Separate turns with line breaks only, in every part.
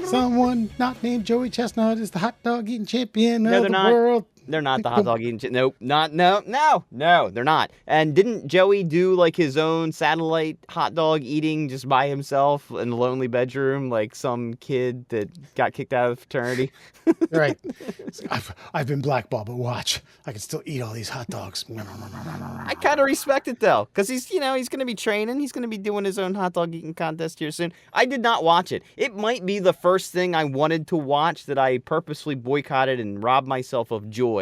Someone not named Joey Chestnut is the hot dog eating champion
No,
of
they're
the
not.
world.
They're not the hot dog eating. Nope, no, they're not. And didn't Joey do like his own satellite hot dog eating just by himself in a lonely bedroom, like some kid that got kicked out of the fraternity?
Right. I've been blackballed, but watch, I can still eat all these hot dogs.
I kind of respect it though, because he's going to be training. He's going to be doing his own hot dog eating contest here soon. I did not watch it. It might be the first thing I wanted to watch that I purposely boycotted and robbed myself of joy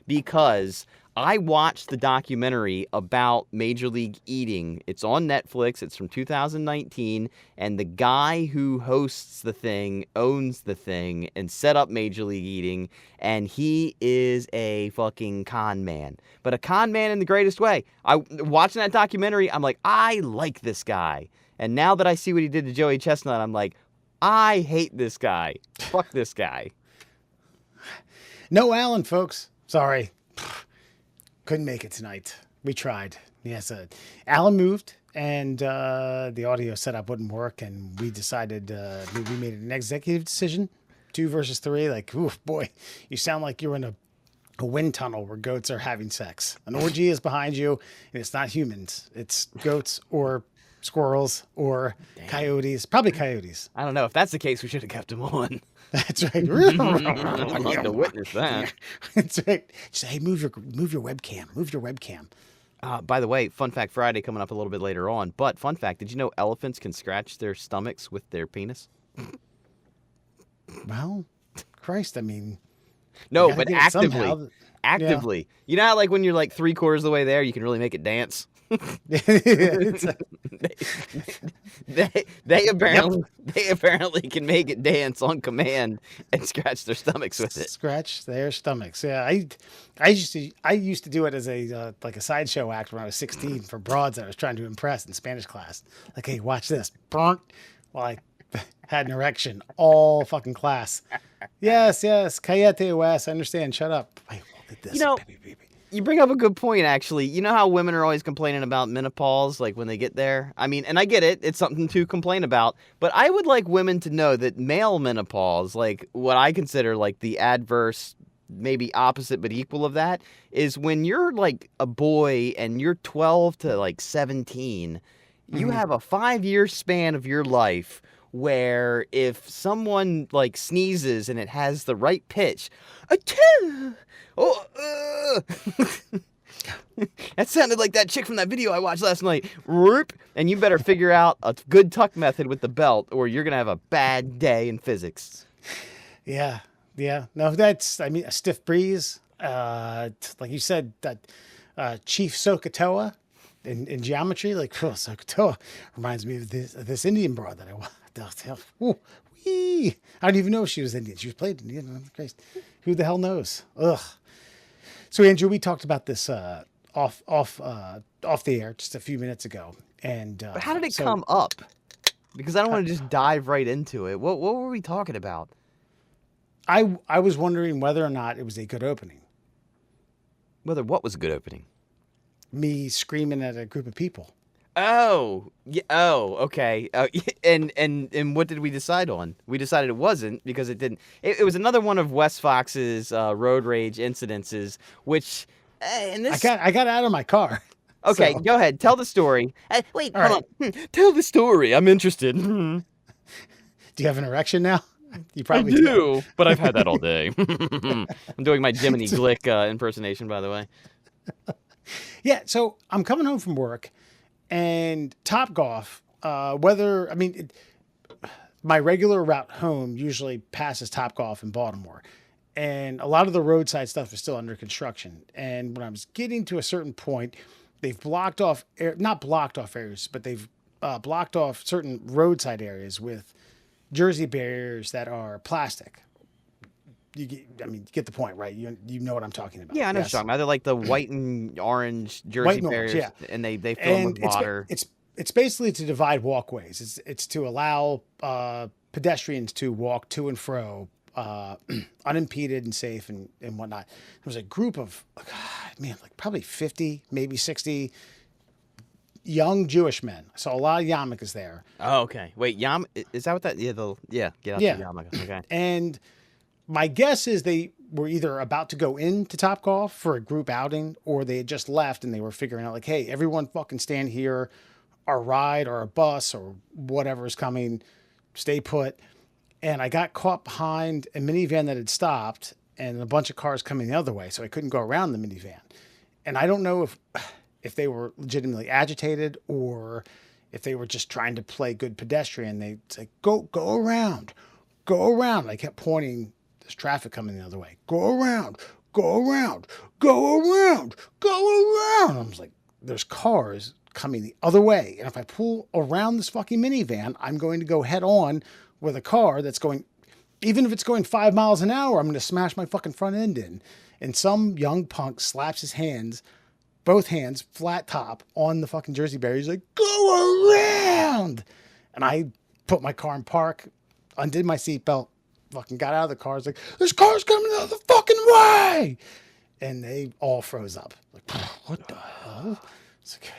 because I watched the documentary about Major League Eating. It's on Netflix. It's from 2019. And the guy who hosts the thing owns the thing and set up Major League Eating. And he is a fucking con man. But a con man in the greatest way. Watching that documentary, I'm like, I like this guy. And now that I see what he did to Joey Chestnut, I'm like, I hate this guy. Fuck this guy.
No Alan, folks. Sorry. Couldn't make it tonight. We tried. Yes, Alan moved, and the audio setup wouldn't work, and we decided we made an executive decision, 2 versus 3. Like, oof, boy, you sound like you're in a wind tunnel where goats are having sex. An orgy is behind you, and it's not humans. It's goats or squirrels or coyotes. Probably coyotes.
I don't know. If that's the case, we should have kept him on.
That's right.
I'd love to witness that.
That's right. Just, hey, move your webcam. Move your webcam.
By the way, Fun Fact Friday coming up a little bit later on. But fun fact, did you know elephants can scratch their stomachs with their penis?
Well, Christ, I mean.
No, but actively. Actively. Yeah. You know how like when you're like 3/4 of the way there, you can really make it dance? They apparently can make it dance on command and scratch their stomachs with it.
Scratch their stomachs. Yeah, I used to do it as a like a sideshow act when I was 16 for broads I was trying to impress in Spanish class. Like, hey, watch this. While I had an erection all fucking class. Yes, cállate, Wes. I understand. Shut up. Wait, look at this. Baby.
You bring up a good point, actually. You know how women are always complaining about menopause, like when they get there? I mean, and I get it. It's something to complain about. But I would like women to know that male menopause, like what I consider like the adverse, maybe opposite but equal of that, is when you're like a boy and you're 12 to like 17, you have a 5-year span of your life where if someone like sneezes and it has the right pitch, that sounded like that chick from that video I watched last night. And you better figure out a good tuck method with the belt or you're going to have a bad day in physics.
Yeah. No, that's, I mean, a stiff breeze. Like you said, that Chief Sokotoa in geometry, like, Sokotoa reminds me of this Indian broad that I watched. I don't even know if she was Indian. She was played Indian. Christ. Who the hell knows? Ugh. So, Andrew, we talked about this off the air just a few minutes ago. And
but how did it come up? Because I don't want to just dive right into it. What were we talking about?
I was wondering whether or not it was a good opening.
Whether what was a good opening?
Me screaming at a group of people.
Oh, yeah. Oh, okay. And what did we decide on? We decided it wasn't because it didn't. It was another one of Wes Fox's road rage incidences, which and this.
I got out of my car.
Okay, so. Go ahead. Tell the story. Wait, hold on. Tell the story. I'm interested.
Do you have an erection now? You probably
do, but I've had that all day. I'm doing my Jiminy Glick impersonation, by the way.
Yeah, so I'm coming home from work. And Topgolf, my regular route home usually passes Topgolf in Baltimore. And a lot of the roadside stuff is still under construction. And when I was getting to a certain point, they've blocked off, not blocked off areas, but they've blocked off certain roadside areas with Jersey barriers that are plastic. You get the point, right? You know what I'm talking about.
Yeah, I know what you're talking about. They're like the white and orange Jersey barriers, yeah. And they fill them with water.
It's basically to divide walkways. It's to allow pedestrians to walk to and fro unimpeded and safe and whatnot. There was a group of, like probably 50, maybe 60 young Jewish men. I saw a lot of yarmulkes there.
Oh, okay. Wait, is that what that? Yeah, get out
Yeah.
the yarmulke. Okay.
And my guess is they were either about to go into Topgolf for a group outing, or they had just left and they were figuring out like, hey, everyone fucking stand here. Our ride or a bus or whatever is coming, stay put. And I got caught behind a minivan that had stopped and a bunch of cars coming the other way, so I couldn't go around the minivan. And I don't know if they were legitimately agitated or if they were just trying to play good pedestrian. They say, go around, go around. I kept pointing, there's traffic coming the other way. Go around, go around, go around, go around. I was like, there's cars coming the other way. And if I pull around this fucking minivan, I'm going to go head on with a car that's going, even if it's going 5 miles an hour, I'm going to smash my fucking front end in. And some young punk slaps his hands, both hands, flat top on the fucking Jersey barrier. He's like, go around. And I put my car in park, undid my seatbelt, fucking got out of the car. I was like, there's cars coming the other fucking way. And they all froze up. Like, what the hell? It's like,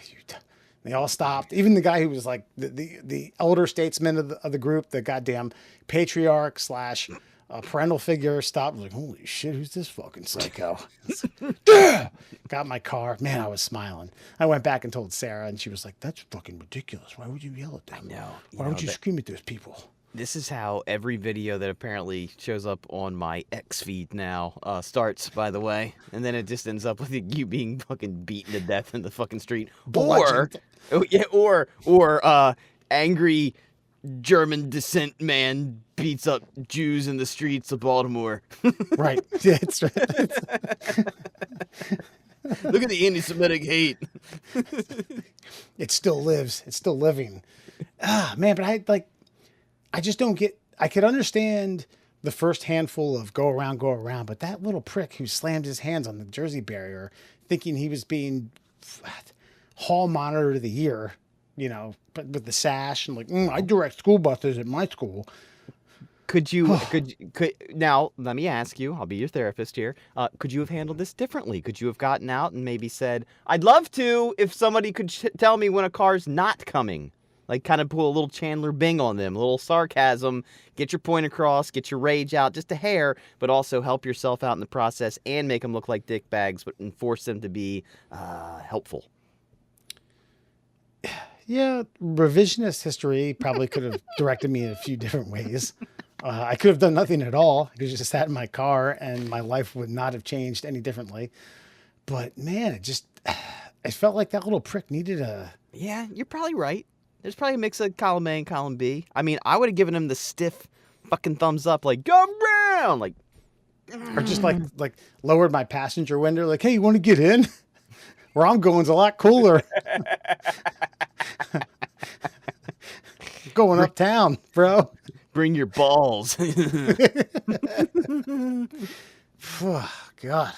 they all stopped. Even the guy who was like the elder statesman of the group, the goddamn patriarch slash parental figure, stopped. I was like, holy shit, who's this fucking psycho? Like, got my car. Man, I was smiling. I went back and told Sarah, and she was like, that's fucking ridiculous. Why would you yell at them?
I know.
Why would you scream at those people?
This is how every video that apparently shows up on my X feed now starts, by the way. And then it just ends up with you being fucking beaten to death in the fucking street. Or angry German descent man beats up Jews in the streets of Baltimore.
Right. Yeah, it's right.
Look at the anti-Semitic hate.
It still lives. It's still living. Man, but I just don't get, I could understand the first handful of go around, but that little prick who slammed his hands on the Jersey barrier thinking he was being hall monitor of the year, you know, but with the sash and like, I direct school buses at my school.
Could now let me ask you, I'll be your therapist here. Could you have handled this differently? Could you have gotten out and maybe said, I'd love to if somebody could tell me when a car's not coming? Like, kind of pull a little Chandler Bing on them, a little sarcasm, get your point across, get your rage out just a hair, but also help yourself out in the process and make them look like dickbags, but force them to be helpful.
Yeah, revisionist history probably could have directed me in a few different ways. I could have done nothing at all. I could have just sat in my car and my life would not have changed any differently. But man, it felt like that little prick needed a...
Yeah, you're probably right. There's probably a mix of column A and column B. I mean, I would have given him the stiff fucking thumbs up, like, go around, like...
Or just like lowered my passenger window, like, hey, you want to get in? Where I'm going's a lot cooler. Going uptown, bro.
Bring your balls.
God.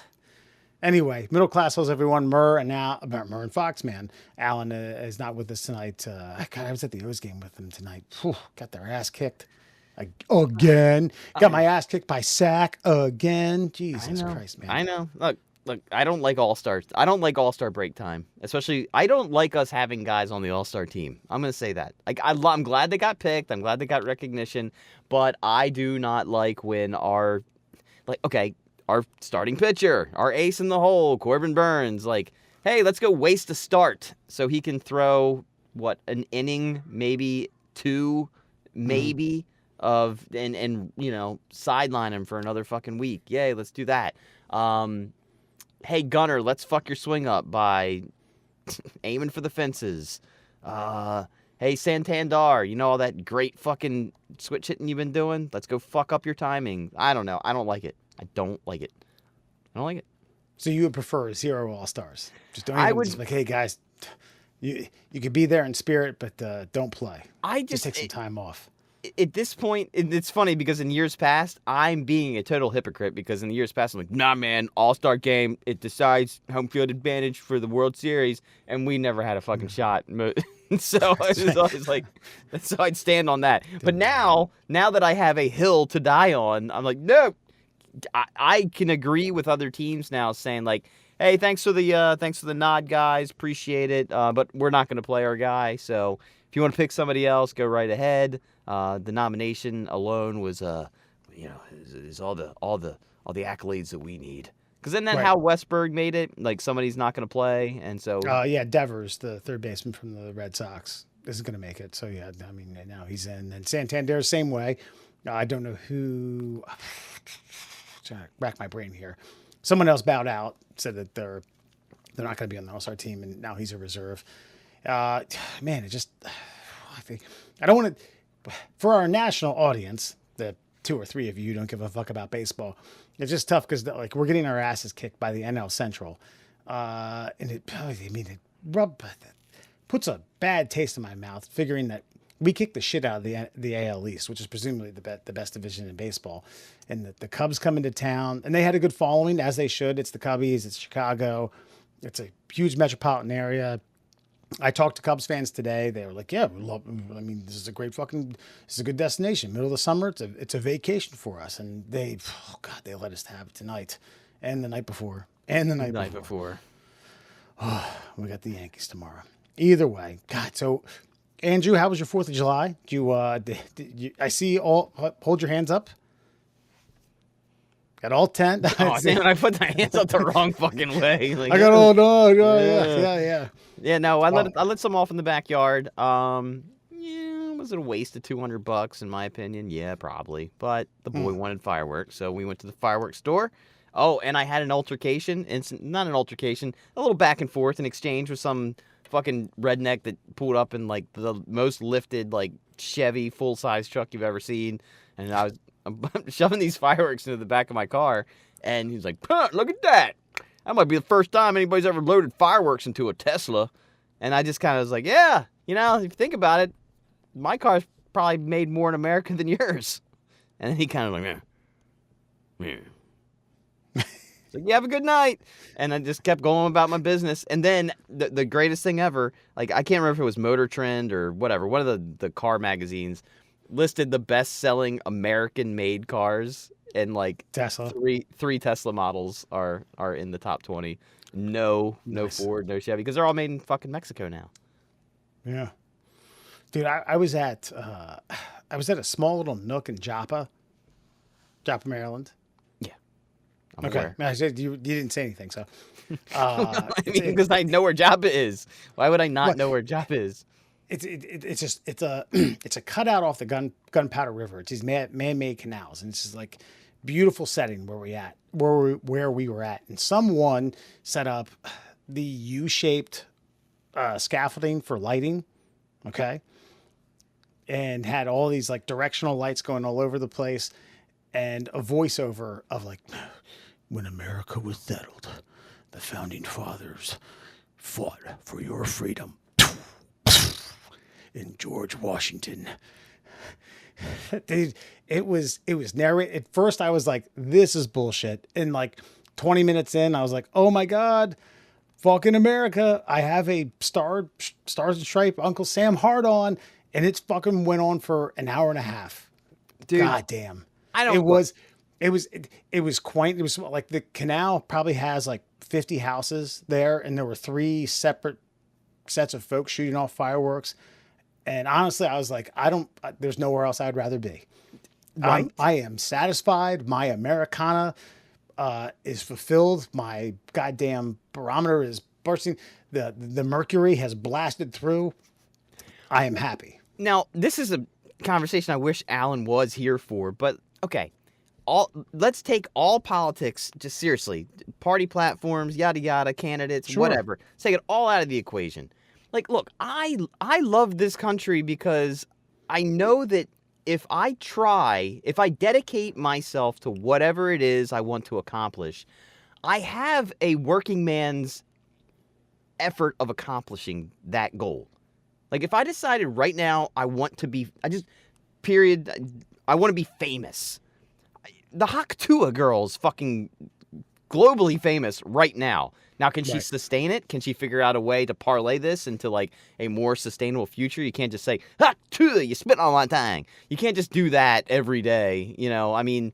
Anyway, middle class hoes, everyone. Murr and Fox, man. Alan is not with us tonight. God, I was at the O's game with them tonight. Got their ass kicked again. Got my ass kicked by Sack again. Jesus Christ, man.
I know. Look, I don't like All-Stars. I don't like All-Star break time. Especially, I don't like us having guys on the All-Star team. I'm going to say that. Like, I'm glad they got picked. I'm glad they got recognition. But I do not like when our starting pitcher, our ace in the hole, Corbin Burns, like, hey, let's go waste a start so he can throw, an inning, maybe two, maybe, and you know, sideline him for another fucking week. Yay, let's do that. Hey, Gunner, let's fuck your swing up by aiming for the fences. Hey, Santander, you know all that great fucking switch hitting you've been doing? Let's go fuck up your timing. I don't know. I don't like it. I don't like it.
So you would prefer 0 All-Stars? Just don't even just like, hey guys, you could be there in spirit, but don't play. Just take some time off.
At this point, it's funny because in years past, I'm being a total hypocrite because in the years past, I'm like, nah, man, All-Star game, it decides home field advantage for the World Series, and we never had a fucking shot. So it was always like, so I'd stand on that. But now that I have a hill to die on, I'm like, no. I can agree with other teams now saying like, Hey, thanks for the nod, guys. Appreciate it. But we're not going to play our guy. So if you want to pick somebody else, go right ahead. The nomination alone was is all the accolades that we need. Because isn't that
Right.
how Westberg made it? Like somebody's not going to play, and so
Yeah, Devers, the third baseman from the Red Sox, isn't going to make it. So yeah, I mean now he's in. And Santander, same way. I don't know who. Trying to rack my brain here. Someone else bowed out, said that they're not going to be on the All-Star team, and now he's a reserve. Man, it just I think I don't want to. For our national audience, the 2 or 3 of you who don't give a fuck about baseball, it's just tough because like we're getting our asses kicked by the NL Central, and it puts a bad taste in my mouth, figuring that we kicked the shit out of the AL East, which is presumably the best division in baseball, and the Cubs come into town, and they had a good following, as they should. It's the Cubbies, it's Chicago, it's a huge metropolitan area. I talked to Cubs fans today. They were like, "Yeah, we love. I mean, this is a good destination. Middle of the summer, it's a vacation for us." And oh God, they let us have it tonight, and the night before, and the night before. We got the Yankees tomorrow. Either way, God. So, Andrew, how was your 4th of July? Did you? I see all. Hold your hands up. Got all 10.
Oh, damn, I put my hands up the wrong fucking way. Like,
I got all done. Yeah.
Yeah, no, I let some off in the backyard. Was it a waste of $200 in my opinion? Yeah, probably. But the boy wanted fireworks, so we went to the fireworks store. Oh, and I had an altercation. Not an altercation, a little back and forth in exchange with some fucking redneck that pulled up in like the most lifted like Chevy full-size truck you've ever seen, and I'm shoving these fireworks into the back of my car, and he's like, "Huh, look at that. That might be the first time anybody's ever loaded fireworks into a Tesla." And I just kind of was like, yeah, if you think about it, my car's probably made more in America than yours. And then he kind of like, yeah. It's like, you have a good night. And I just kept going about my business. And then the greatest thing ever, like I can't remember if it was Motor Trend or whatever, one of the car magazines listed the best-selling American-made cars, and like
Tesla.
Three Tesla models are in the top 20. No nice. Ford, no Chevy, because they're all made in fucking Mexico now.
Yeah, dude, I was at a small little nook in Joppa, Maryland.
Yeah,
I'm okay. I said you didn't say anything, so.
Because I know where Joppa is. Why would I not know where Joppa is?
It's a cutout off the Gunpowder River. It's these man-made canals, and it's just like beautiful setting where we were at, and someone set up the U-shaped scaffolding for lighting, okay, and had all these like directional lights going all over the place, and a voiceover of like, "When America was settled, the founding fathers fought for your freedom." In George Washington. Dude, it was narrated. At first I was like, this is bullshit. And like 20 minutes in, I was like, oh my God, fucking America. I have a Stars and Stripe Uncle Sam hard on, and it's fucking went on for an hour and a half. Dude, God damn. It was quaint. It was like the canal probably has like 50 houses there, and there were 3 separate sets of folks shooting off fireworks. And honestly, I was like, there's nowhere else I'd rather be. Right. I am satisfied. My Americana is fulfilled. My goddamn barometer is bursting. The mercury has blasted through. I am happy.
Now, this is a conversation I wish Alan was here for, but okay. Let's take all politics just seriously. Party platforms, yada yada, candidates, sure. Whatever. Let's take it all out of the equation. Like, look, I love this country because I know that if I dedicate myself to whatever it is I want to accomplish, I have a working man's effort of accomplishing that goal. Like, if I decided right now I want to be famous. The Haktua girl's fucking globally famous right now. Now, can she sustain it? Can she figure out a way to parlay this into like a more sustainable future? You can't just say, "Ha, you spit on my tongue." You can't just do that every day. I mean,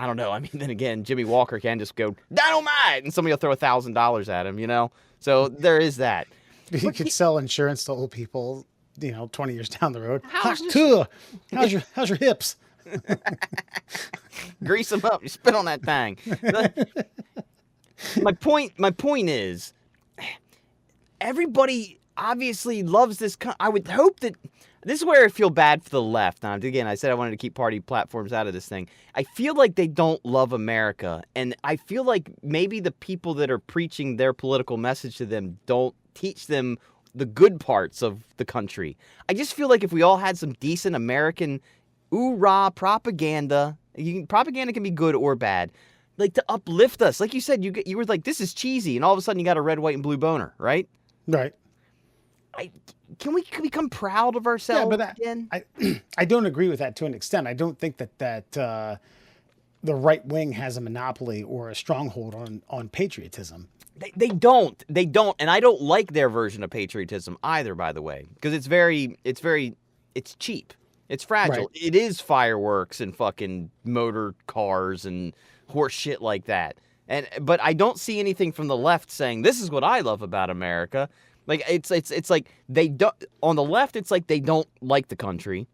I don't know. I mean, then again, Jimmy Walker can just go dynamite, and somebody will throw $1,000 at him. So there is that.
You could sell insurance to old people, 20 years down the road.
How's this-
Cool. How's your hips?
Grease them up. You spit on that thing. My point is, everybody obviously loves this. I would hope that this is where I feel bad for the left. Now, again, I said I wanted to keep party platforms out of this thing. I feel like they don't love America, and I feel like maybe the people that are preaching their political message to them don't teach them the good parts of the country. I just feel like if we all had some decent American oorah propaganda, propaganda can be good or bad, like to uplift us. Like you said, you were like, this is cheesy, and all of a sudden you got a red, white, and blue boner, right?
Right.
Can we become proud of ourselves again?
I don't agree with that to an extent. I don't think that the right wing has a monopoly or a stronghold on patriotism.
They don't, and I don't like their version of patriotism either. By the way, because it's cheap, it's fragile.
Right.
It is fireworks and fucking motor cars and horse shit like that. But I don't see anything from the left saying this is what I love about America. Like it's like they don't. On the left, it's like they don't like the country.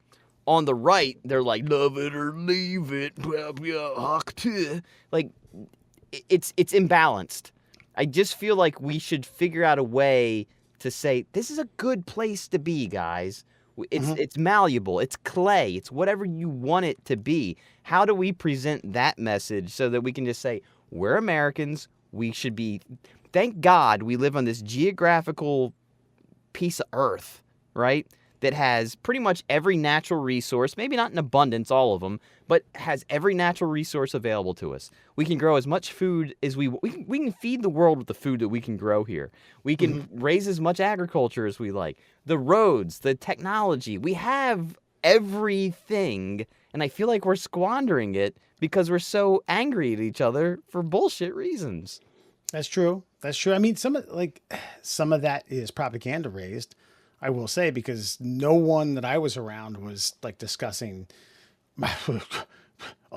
On the right, they're like love it or leave it. Like it's imbalanced. I just feel like we should figure out a way to say this is a good place to be, guys. It's malleable. It's clay. It's whatever you want it to be. How do we present that message so that we can just say we're Americans? We should be. Thank God we live on this geographical piece of earth, right? That has pretty much every natural resource, maybe not in abundance, all of them, but has every natural resource available to us. We can grow as much food as we can feed the world with the food that we can grow here. We can raise as much agriculture as we like. The roads, the technology, we have everything, and I feel like we're squandering it because we're so angry at each other for bullshit reasons.
That's true. I mean, some of that is propaganda raised, I will say, because no one that I was around was like discussing a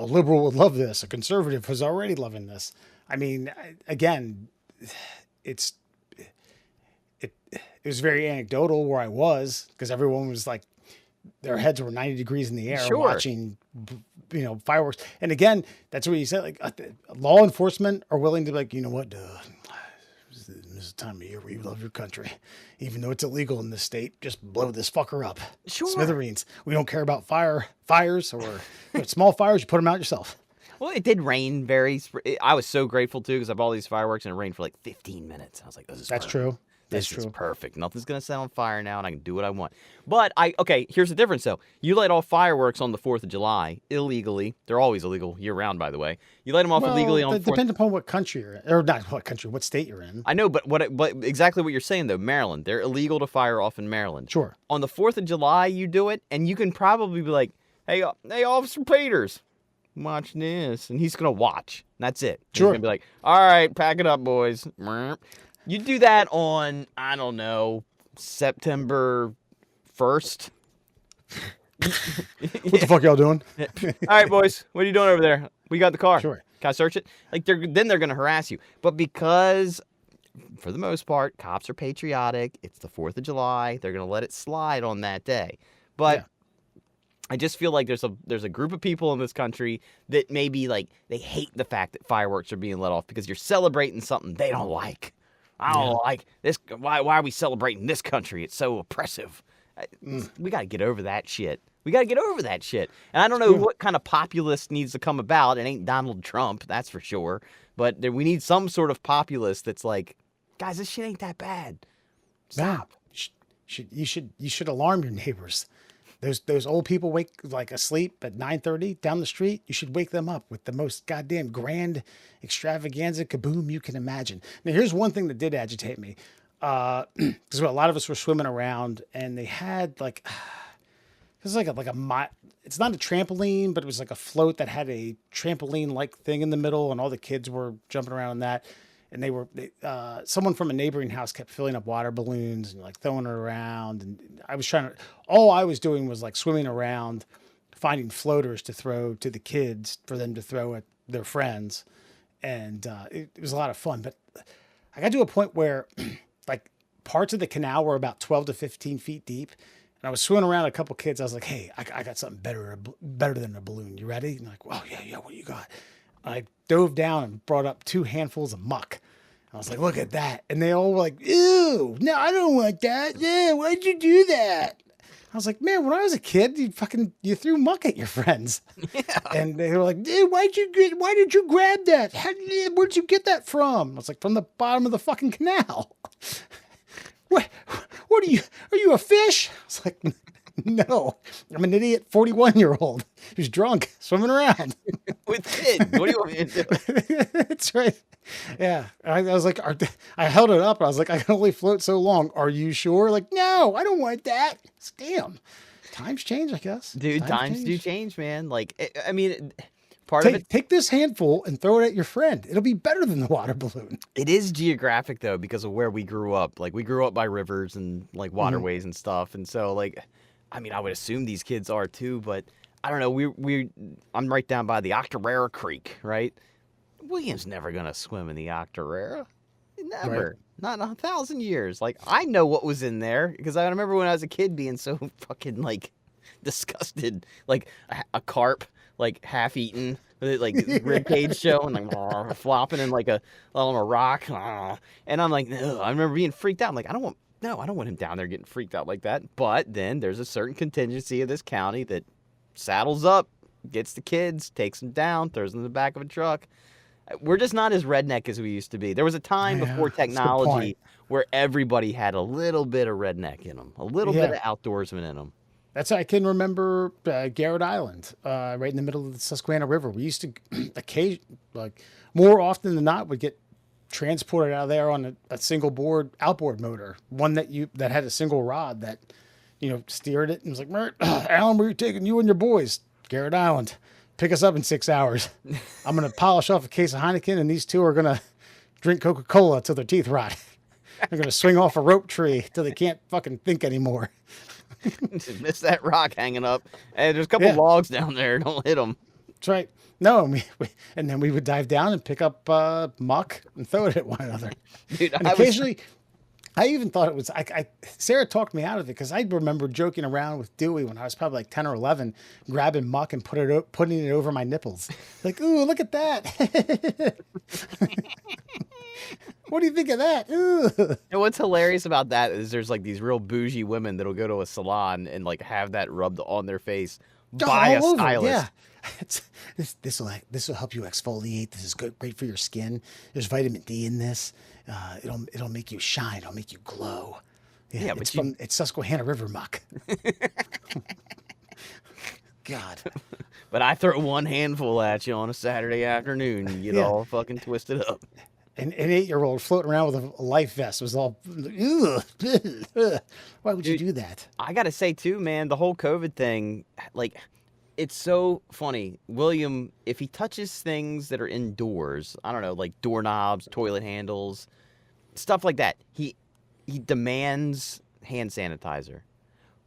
liberal would love this, a conservative was already loving this. I mean, again, it was very anecdotal where I was, because everyone was like, their heads were 90 degrees in the air watching, fireworks. And again, that's what you said, like law enforcement are willing to be like, you know what, this is the time of year where you love your country. Even though it's illegal in this state, just blow this fucker up.
Sure.
Smithereens. We don't care about fires or small fires. You put them out yourself.
Well, it did rain I was so grateful too, because I bought these fireworks and it rained for like 15 minutes. I was like, this is perfect.
True.
This is perfect. Nothing's going to set on fire now, and I can do what I want. But here's the difference, though. You light off fireworks on the 4th of July illegally. They're always illegal year-round, by the way. You light them off illegally on the 4th.
Depends upon what country you're in. Or not what country, what state you're in.
I know, but exactly what you're saying, though. Maryland. They're illegal to fire off in Maryland.
Sure. On
the 4th of July, you do it, and you can probably be like, hey, Officer Peters, watch this. And he's going to watch. That's it.
Sure.
He's going to be like, all right, pack it up, boys. You do that on, I don't know, September 1st.
What the fuck y'all doing?
All right, boys. What are you doing over there? We got the car.
Sure.
Can I search it? Like then they're going to harass you. But because, for the most part, cops are patriotic, it's the 4th of July, they're going to let it slide on that day. But I just feel like there's a group of people in this country that maybe like they hate the fact that fireworks are being let off because you're celebrating something they don't like. I don't like this. Why are we celebrating this country? It's so oppressive. We got to get over that shit. And I don't know what kind of populist needs to come about. It ain't Donald Trump, that's for sure. But we need some sort of populist that's like, guys, this shit ain't that bad. Stop.
You should alarm your neighbors. Those old people wake like asleep at 9:30 down the street. You should wake them up with the most goddamn grand extravaganza kaboom you can imagine. Now, here's one thing that did agitate me, because a lot of us were swimming around, and they had like, it was like it's not a trampoline, but it was like a float that had a trampoline-like thing in the middle, and all the kids were jumping around on that. And someone from a neighboring house kept filling up water balloons and like throwing it around. And all I was doing was like swimming around, finding floaters to throw to the kids for them to throw at their friends, and it was a lot of fun. But I got to a point where like parts of the canal were about 12 to 15 feet deep. And I was swimming around a couple kids. I was like, hey, I got something better than a balloon. You ready? And they're like, well, yeah, what do you got? I dove down and brought up 2 handfuls of muck. I was like, look at that. And they all were like, ew, no, I don't want that. Yeah, why'd you do that? I was like, man, when I was a kid, you threw muck at your friends.
Yeah.
And they were like, dude, why did you grab that? Where'd you get that from? I was like, from the bottom of the fucking canal. What are you a fish? I was like, no, I'm an idiot 41-year-old who's drunk swimming around
With kids. What do you want me to do?
That's right. Yeah. I was like, I held it up. I was like, I can only float so long. Are you sure? Like, no, I don't want that. Damn. Times change, I guess.
Dude, times do change, man. Like, I mean,
Take this handful and throw it at your friend. It'll be better than the water balloon.
It is geographic though, because of where we grew up. Like, we grew up by rivers and like waterways and stuff. And so, like, I mean, I would assume these kids are too, but I don't know. I'm right down by the Octorara Creek, right? William's never gonna swim in the Octorara. Never.
Right.
Not in 1,000 years. Like, I know what was in there because I remember when I was a kid being so fucking like disgusted. Like a carp, like half eaten, with it, like rib cage showing, like flopping in like on a rock. And I'm like, ugh. I remember being freaked out. I'm like, I don't want him down there getting freaked out like that. But then there's a certain contingency of this county that saddles up, gets the kids, takes them down, throws them in the back of a truck. We're just not as redneck as we used to be. There was a time before technology where everybody had a little bit of redneck in them, a little bit of outdoorsman in them.
That's how I can remember Garrett Island, right in the middle of the Susquehanna River. We used to more often than not, would get transported out of there on a single board outboard motor, one that had a single rod that, steered it and was like, Alan, where are you taking you and your boys? Garrett Island. Pick us up in 6 hours. I'm going to polish off a case of Heineken, and these two are going to drink Coca-Cola till their teeth rot. They're going to swing off a rope tree till they can't fucking think anymore.
Just miss that rock hanging up. And there's a couple logs down there. Don't hit them.
That's right. No, and then we would dive down and pick up muck and throw it at one another.
Dude,
and occasionally, I even thought it was. Sarah talked me out of it because I remember joking around with Dewey when I was probably like 10 or 11, grabbing muck and putting it over my nipples. Like, ooh, look at that. What do you think of that? Ooh.
And what's hilarious about that is there's like these real bougie women that'll go to a salon and like have that rubbed on their face by a stylist.
Yeah. This will help you exfoliate. This is great for your skin. There's vitamin D in this. It'll make you shine. It'll make you glow. Yeah, it's Susquehanna River muck. God.
But I throw one handful at you on a Saturday afternoon and you get all fucking twisted up.
An 8-year-old floating around with a life vest was all, ugh. Why would you do that?
I got to say, too, man, the whole COVID thing, like, it's so funny. William, if he touches things that are indoors, I don't know, like doorknobs, toilet handles, stuff like that, he demands hand sanitizer.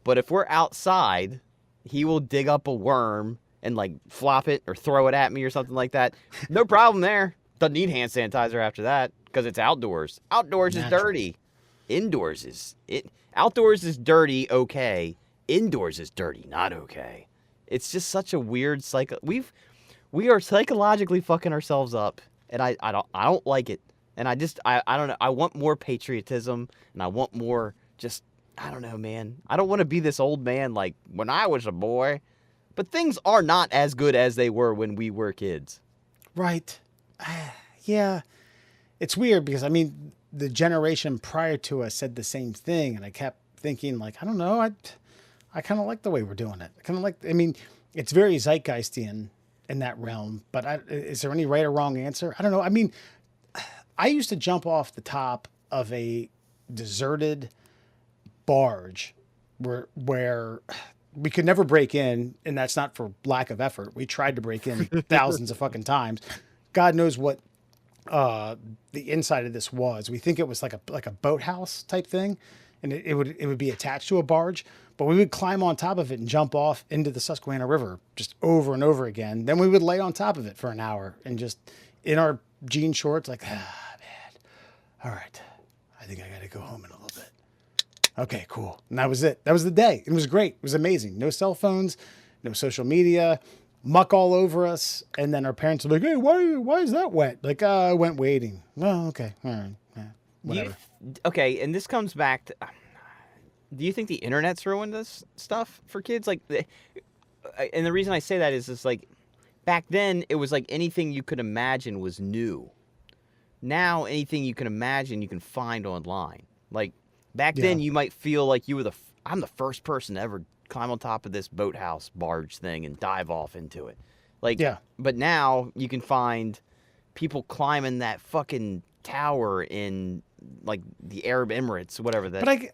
But if we're outside, he will dig up a worm and, like, flop it or throw it at me or something like that. No problem there. Doesn't need hand sanitizer after that because it's outdoors. Outdoors is dirty. Indoors is outdoors is dirty, okay. Indoors is dirty, not okay. It's just such a weird cycle. We are psychologically fucking ourselves up, and I don't like it. And I don't know. I want more patriotism, and I want more just, I don't know, man. I don't want to be this old man like when I was a boy. But things are not as good as they were when we were kids.
Right. Yeah, it's weird because, I mean, the generation prior to us said the same thing, and I kept thinking, like, I don't know, I kind of like the way we're doing it. I mean, it's very zeitgeistian in that realm, but is there any right or wrong answer? I don't know. I mean, I used to jump off the top of a deserted barge where we could never break in, and that's not for lack of effort. We tried to break in thousands of fucking times. God knows what the inside of this was. We think it was like a boathouse type thing. and it would be attached to a barge, but we would climb on top of it and jump off into the Susquehanna River just over and over again. Then we would lay on top of it for an hour and just in our jean shorts, like, man, all right, I think I got to go home in a little bit. Okay, cool. And that was it. That was the day. It was great. It was amazing. No cell phones, no social media, muck all over us. And then our parents were like, hey, why is that wet? Like, I went wading. Well, okay. All right. Yeah, whatever.
Okay, and this comes back to, do you think the internet's ruined this stuff for kids? Like, and the reason I say that is like, back then, it was like anything you could imagine was new. Now, anything you can imagine, you can find online. Like, back then, you might feel like you were I'm the first person to ever climb on top of this boathouse barge thing and dive off into it. Like, but now you can find people climbing that fucking tower in, like, the Arab Emirates, whatever that.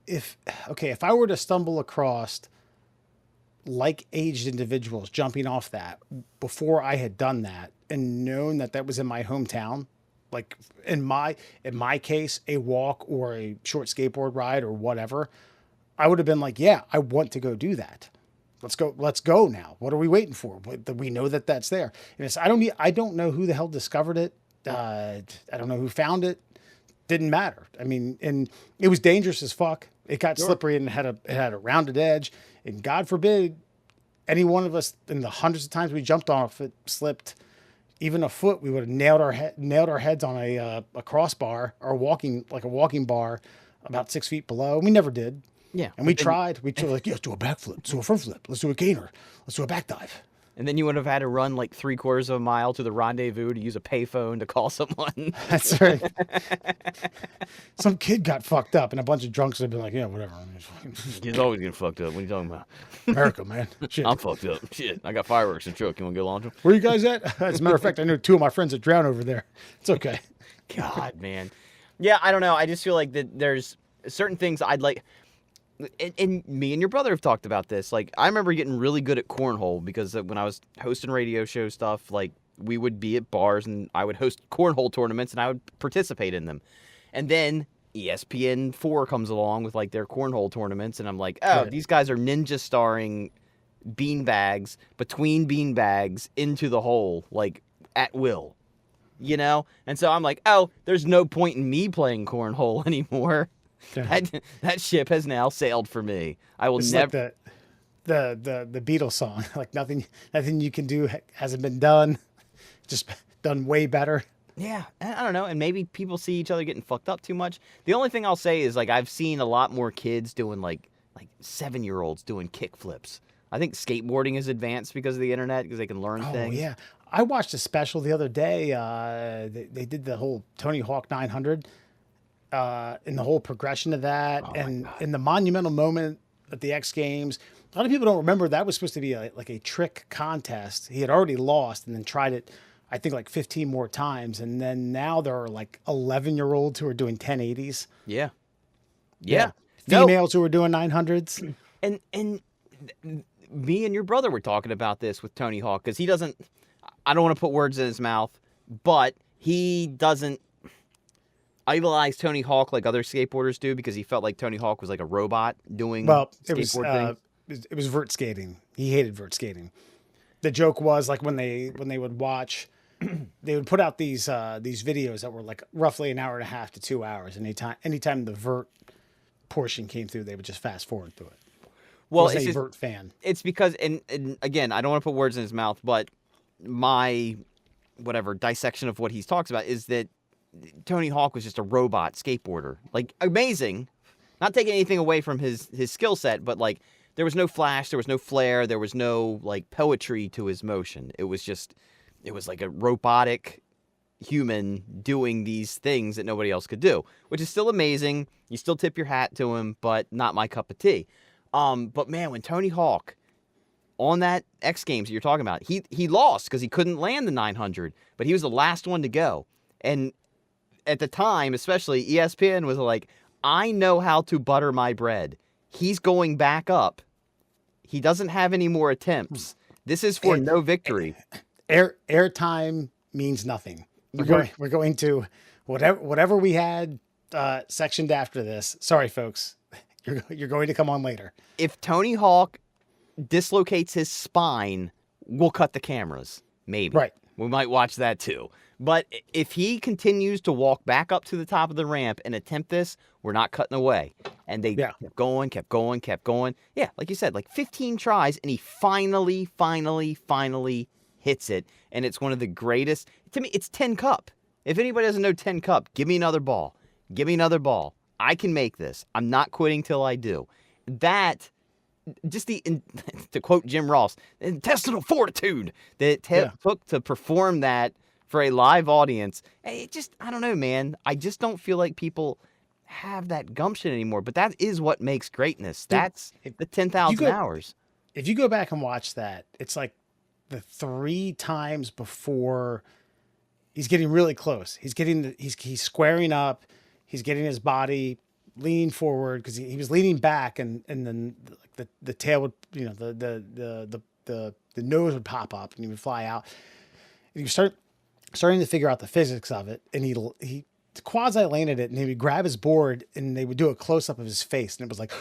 If I were to stumble across like aged individuals jumping off that before I had done that and known that that was in my hometown, like in my case, a walk or a short skateboard ride or whatever, I would have been like, yeah, I want to go do that. Let's go now. What are we waiting for? We know that that's there. And it's, I don't know who the hell discovered it. I don't know who found it. Didn't matter. I mean, and it was dangerous as fuck. It got slippery and it had a rounded edge. And God forbid any one of us in the hundreds of times we jumped off it slipped even a foot, we would have nailed our heads on a crossbar or a walking bar about 6 feet below. We never did.
Yeah.
And we tried like, let's do a backflip, let's do a front flip, let's do a gainer, let's do a back dive.
And then you would have had to run like 3/4 of a mile to the rendezvous to use a payphone to call someone.
That's right. Some kid got fucked up, and a bunch of drunks have been like, yeah, whatever.
He's always getting fucked up. What are you talking about?
America, man. Shit.
I'm fucked up. Shit. I got fireworks in the truck. You want to go launch them?
Where you guys at? As a matter of fact, I know 2 of my friends that drowned over there. It's okay.
God, man. Yeah, I don't know. I just feel like that there's certain things I'd like. And me and your brother have talked about this. Like, I remember getting really good at cornhole because when I was hosting radio show stuff, like, we would be at bars and I would host cornhole tournaments and I would participate in them. And then ESPN 4 comes along with, like, their cornhole tournaments, and I'm like, oh, these guys are ninja starring beanbags between beanbags into the hole, like, at will, you know? And so I'm like, oh, there's no point in me playing cornhole anymore. That ship has now sailed for me. I will never.
Like the Beatles song, like nothing you can do hasn't been done, just done way better.
Yeah, I don't know, and maybe people see each other getting fucked up too much. The only thing I'll say is, like, I've seen a lot more kids doing like 7-year-olds doing kick flips. I think skateboarding is advanced because of the internet because they can learn things.
Oh yeah, I watched a special the other day. They did the whole Tony Hawk 900. In the whole progression of that, and in the monumental moment at the X Games, a lot of people don't remember that was supposed to be like a trick contest. He had already lost and then tried it, I think, like 15 more times, and then now there are like 11-year-olds who are doing 1080s.
Yeah.
Females who are doing 900s.
And me and your brother were talking about this with Tony Hawk because he doesn't. I don't want to put words in his mouth, but he doesn't idolize Tony Hawk like other skateboarders do because he felt like Tony Hawk was like a robot doing skateboard things.
It was vert skating. He hated vert skating. The joke was like when they would watch, they would put out these videos that were like roughly an hour and a half to 2 hours. And anytime the vert portion came through, they would just fast forward through it.
Well,
it's a vert fan.
It's because, and again, I don't want to put words in his mouth, but my dissection of what he talks about is that Tony Hawk was just a robot skateboarder. Like, amazing. Not taking anything away from his skill set, but like there was no flash, there was no flair, there was no like poetry to his motion. It was like a robotic human doing these things that nobody else could do, which is still amazing. You still tip your hat to him, but not my cup of tea. But man, when Tony Hawk on that X Games that you're talking about, he lost because he couldn't land the 900, but he was the last one to go. And at the time, especially, ESPN was like, I know how to butter my bread. He's going back up. He doesn't have any more attempts. This is for no victory.
Airtime means nothing. We're going to whatever we had sectioned after this. Sorry, folks. You're going to come on later.
If Tony Hawk dislocates his spine, we'll cut the cameras. Maybe.
Right.
We might watch that too. But if he continues to walk back up to the top of the ramp and attempt this, we're not cutting away. And they kept going. Yeah, like you said, like 15 tries, and he finally hits it. And it's one of the greatest. To me, it's 10 Cup. If anybody doesn't know 10 Cup, give me another ball. Give me another ball. I can make this. I'm not quitting till I do. That, just to quote Jim Ross, intestinal fortitude that took to perform that for a live audience. It just, I don't know, man. I just don't feel like people have that gumption anymore. But that is what makes greatness. That's the 10,000 hours.
If you go back and watch that, it's like the 3 times before he's getting really close. He's squaring up. He's getting his body leaning forward because he was leaning back, and then the tail would, the nose would pop up and he would fly out. And he was starting to figure out the physics of it, and he quasi landed it, and he would grab his board and they would do a close up of his face, and it was like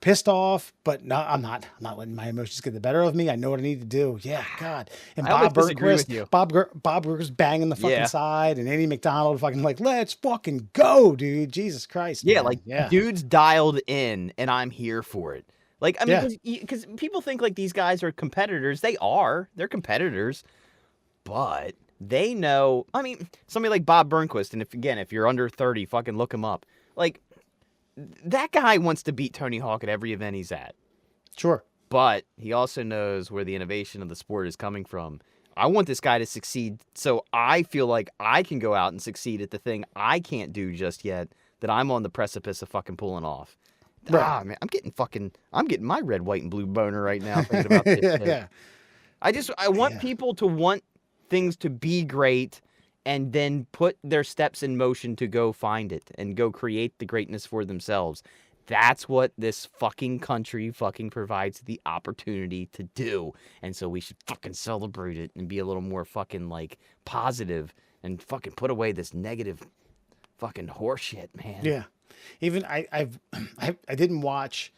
pissed off, but no, I'm not letting my emotions get the better of me. I know what I need to do. Yeah, God. And Bob Burger's banging the fucking side, and Andy McDonald fucking like, let's fucking go, dude. Jesus Christ.
Yeah,
man.
Dude's dialed in, and I'm here for it. Like, I mean, because people think like these guys are competitors. They're competitors, but they know. I mean, somebody like Bob Burnquist, and if you're under 30, fucking look him up. Like, that guy wants to beat Tony Hawk at every event he's at.
Sure.
But he also knows where the innovation of the sport is coming from. I want this guy to succeed, so I feel like I can go out and succeed at the thing I can't do just yet that I'm on the precipice of fucking pulling off. Right. Ah, man, I'm getting my red, white, and blue boner right now thinking about this.
Yeah.
I want people to want things to be great, and then put their steps in motion to go find it and go create the greatness for themselves. That's what this fucking country fucking provides the opportunity to do. And so we should fucking celebrate it and be a little more fucking like positive and fucking put away this negative fucking horseshit, man.
Yeah. Even I didn't watch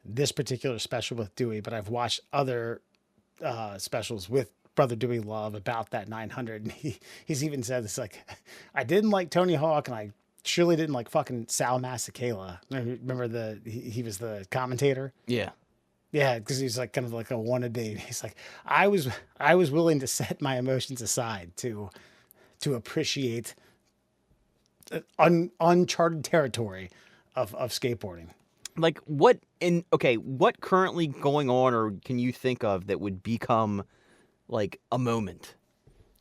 this particular special with Dewey, but I've watched other specials with Brother Dewey Love about that 900. And he's even said this, like, I didn't like Tony Hawk, and I surely didn't like fucking Sal Masekela. Remember he was the commentator?
Yeah.
Yeah, because he's like kind of like a wannabe. He's like, I was willing to set my emotions aside to appreciate uncharted territory of skateboarding.
Like what currently going on, or can you think of that would become like a moment?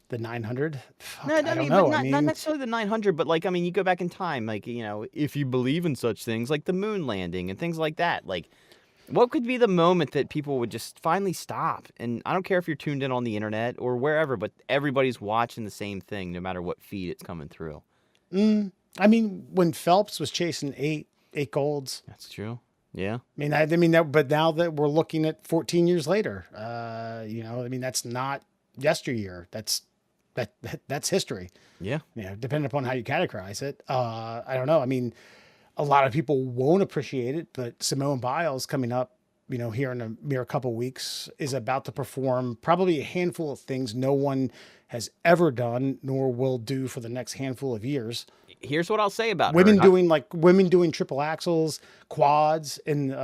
The 900?
No, I don't know. Not necessarily the 900, but like, I mean, you go back in time, like, if you believe in such things, like the moon landing and things like that, like, what could be the moment that people would just finally stop? And I don't care if you're tuned in on the internet or wherever, but everybody's watching the same thing, no matter what feed it's coming through.
I mean, when Phelps was chasing eight golds.
That's true. Yeah.
But now that we're looking at 14 years later, that's not yesteryear. That's history.
Yeah.
Depending upon how you categorize it. I don't know. I mean, a lot of people won't appreciate it, but Simone Biles coming up, here in a mere couple weeks is about to perform probably a handful of things no one has ever done nor will do for the next handful of years.
Here's what I'll say about
women doing triple axles, quads, and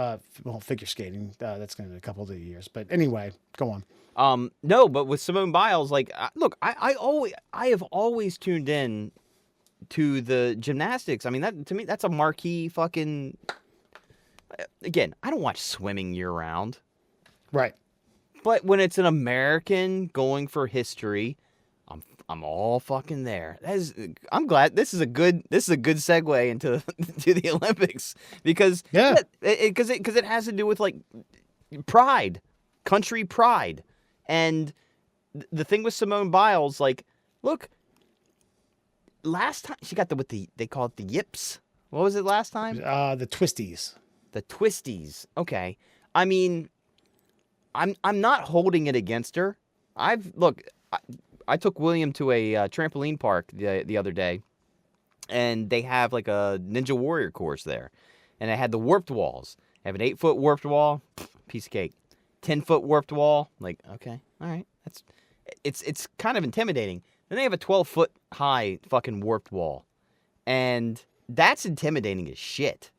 figure skating. That's going to be a couple of years. But anyway, go on.
No, but with Simone Biles, like, look, I have always tuned in to the gymnastics. I mean, that to me, that's a marquee fucking. Again, I don't watch swimming year round,
right?
But when it's an American going for history, I'm all fucking there. I'm glad this is a good segue into to the Olympics because it has to do with like pride, country pride. And the thing with Simone Biles, like, look, last time she got they call it the yips. What was it last time?
The twisties.
The twisties. Okay. I mean, I'm not holding it against her. I took William to a trampoline park the other day, and they have like a Ninja Warrior course there. And they had the warped walls. They have an 8-foot warped wall, piece of cake. 10-foot warped wall, like, okay, all right. It's kind of intimidating. Then they have a 12-foot high fucking warped wall. And that's intimidating as shit.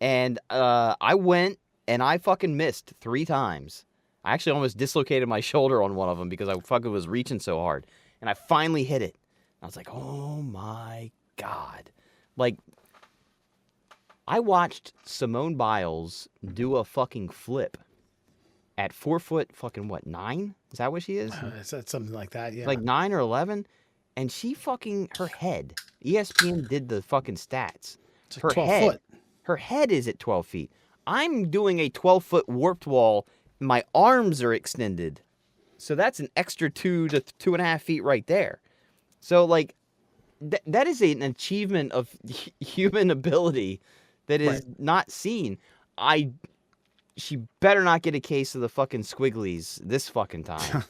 And I went and I fucking missed 3 times. I actually almost dislocated my shoulder on one of them because I fucking was reaching so hard. And I finally hit it. I was like, oh my God. Like, I watched Simone Biles do a fucking flip at 4 foot fucking what, 9? Is that what she is?
It's something like that, yeah.
Like 9 or 11? And she fucking, her head, ESPN did the fucking stats.
It's like
Her
12
head,
foot.
her head is at 12 feet. I'm doing a 12-foot warped wall. My arms are extended. So that's an extra 2 to 2.5 feet right there. So, like, that is an achievement of human ability that is not seen. She better not get a case of the fucking squigglies this fucking time.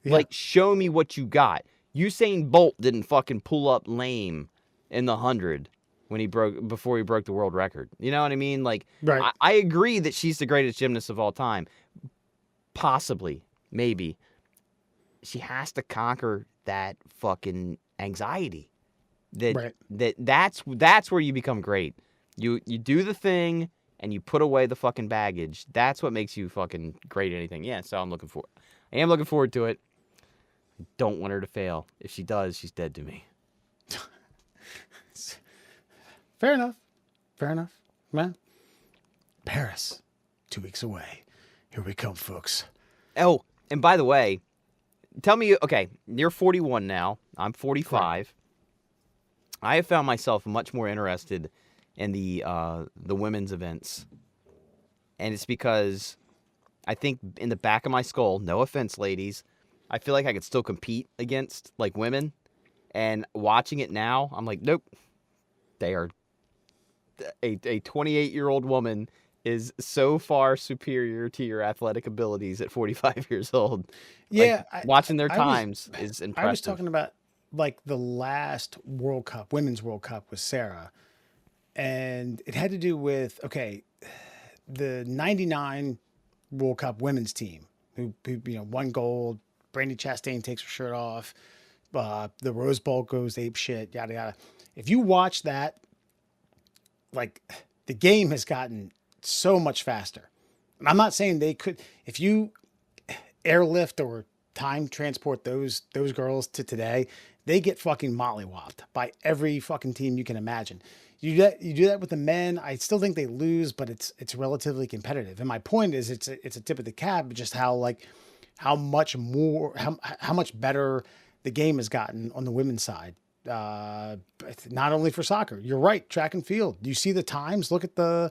Yeah.
Like, show me what you got. Usain Bolt didn't fucking pull up lame in the 100 before he broke the world record. You know what I mean? Like,
Right.
I agree that she's the greatest gymnast of all time. Possibly, maybe. She has to conquer that fucking anxiety. That's where you become great. You do the thing and you put away the fucking baggage. That's what makes you fucking great at anything. Yeah, so I am looking forward to it. I don't want her to fail. If she does, she's dead to me.
Fair enough. Man. Paris, 2 weeks away. Here we come, folks.
Oh, and by the way, tell me, okay, you're 41 now. I'm 45.
Correct.
I have found myself much more interested in the women's events. And it's because I think in the back of my skull, no offense, ladies, I feel like I could still compete against, like, women. And watching it now, I'm like, nope. They are... A 28-year-old woman is so far superior to your athletic abilities at 45 years old.
Yeah.
Like, watching their times is impressive.
I was talking about, like, the last World Cup, Women's World Cup with Sarah. And it had to do with, okay, the 99 World Cup women's team who won gold. Brandi Chastain takes her shirt off. The Rose Bowl goes ape shit, yada, yada. If you watch that, like, the game has gotten so much faster. And I'm not saying they could, if you airlift or time transport those girls to today, they get fucking mollywopped by every fucking team you can imagine. You do that with the men. I still think they lose, but it's relatively competitive. And my point is, it's a tip of the cap, just how much better the game has gotten on the women's side. Not only for soccer. You're right. Track and field. You see the times. Look at the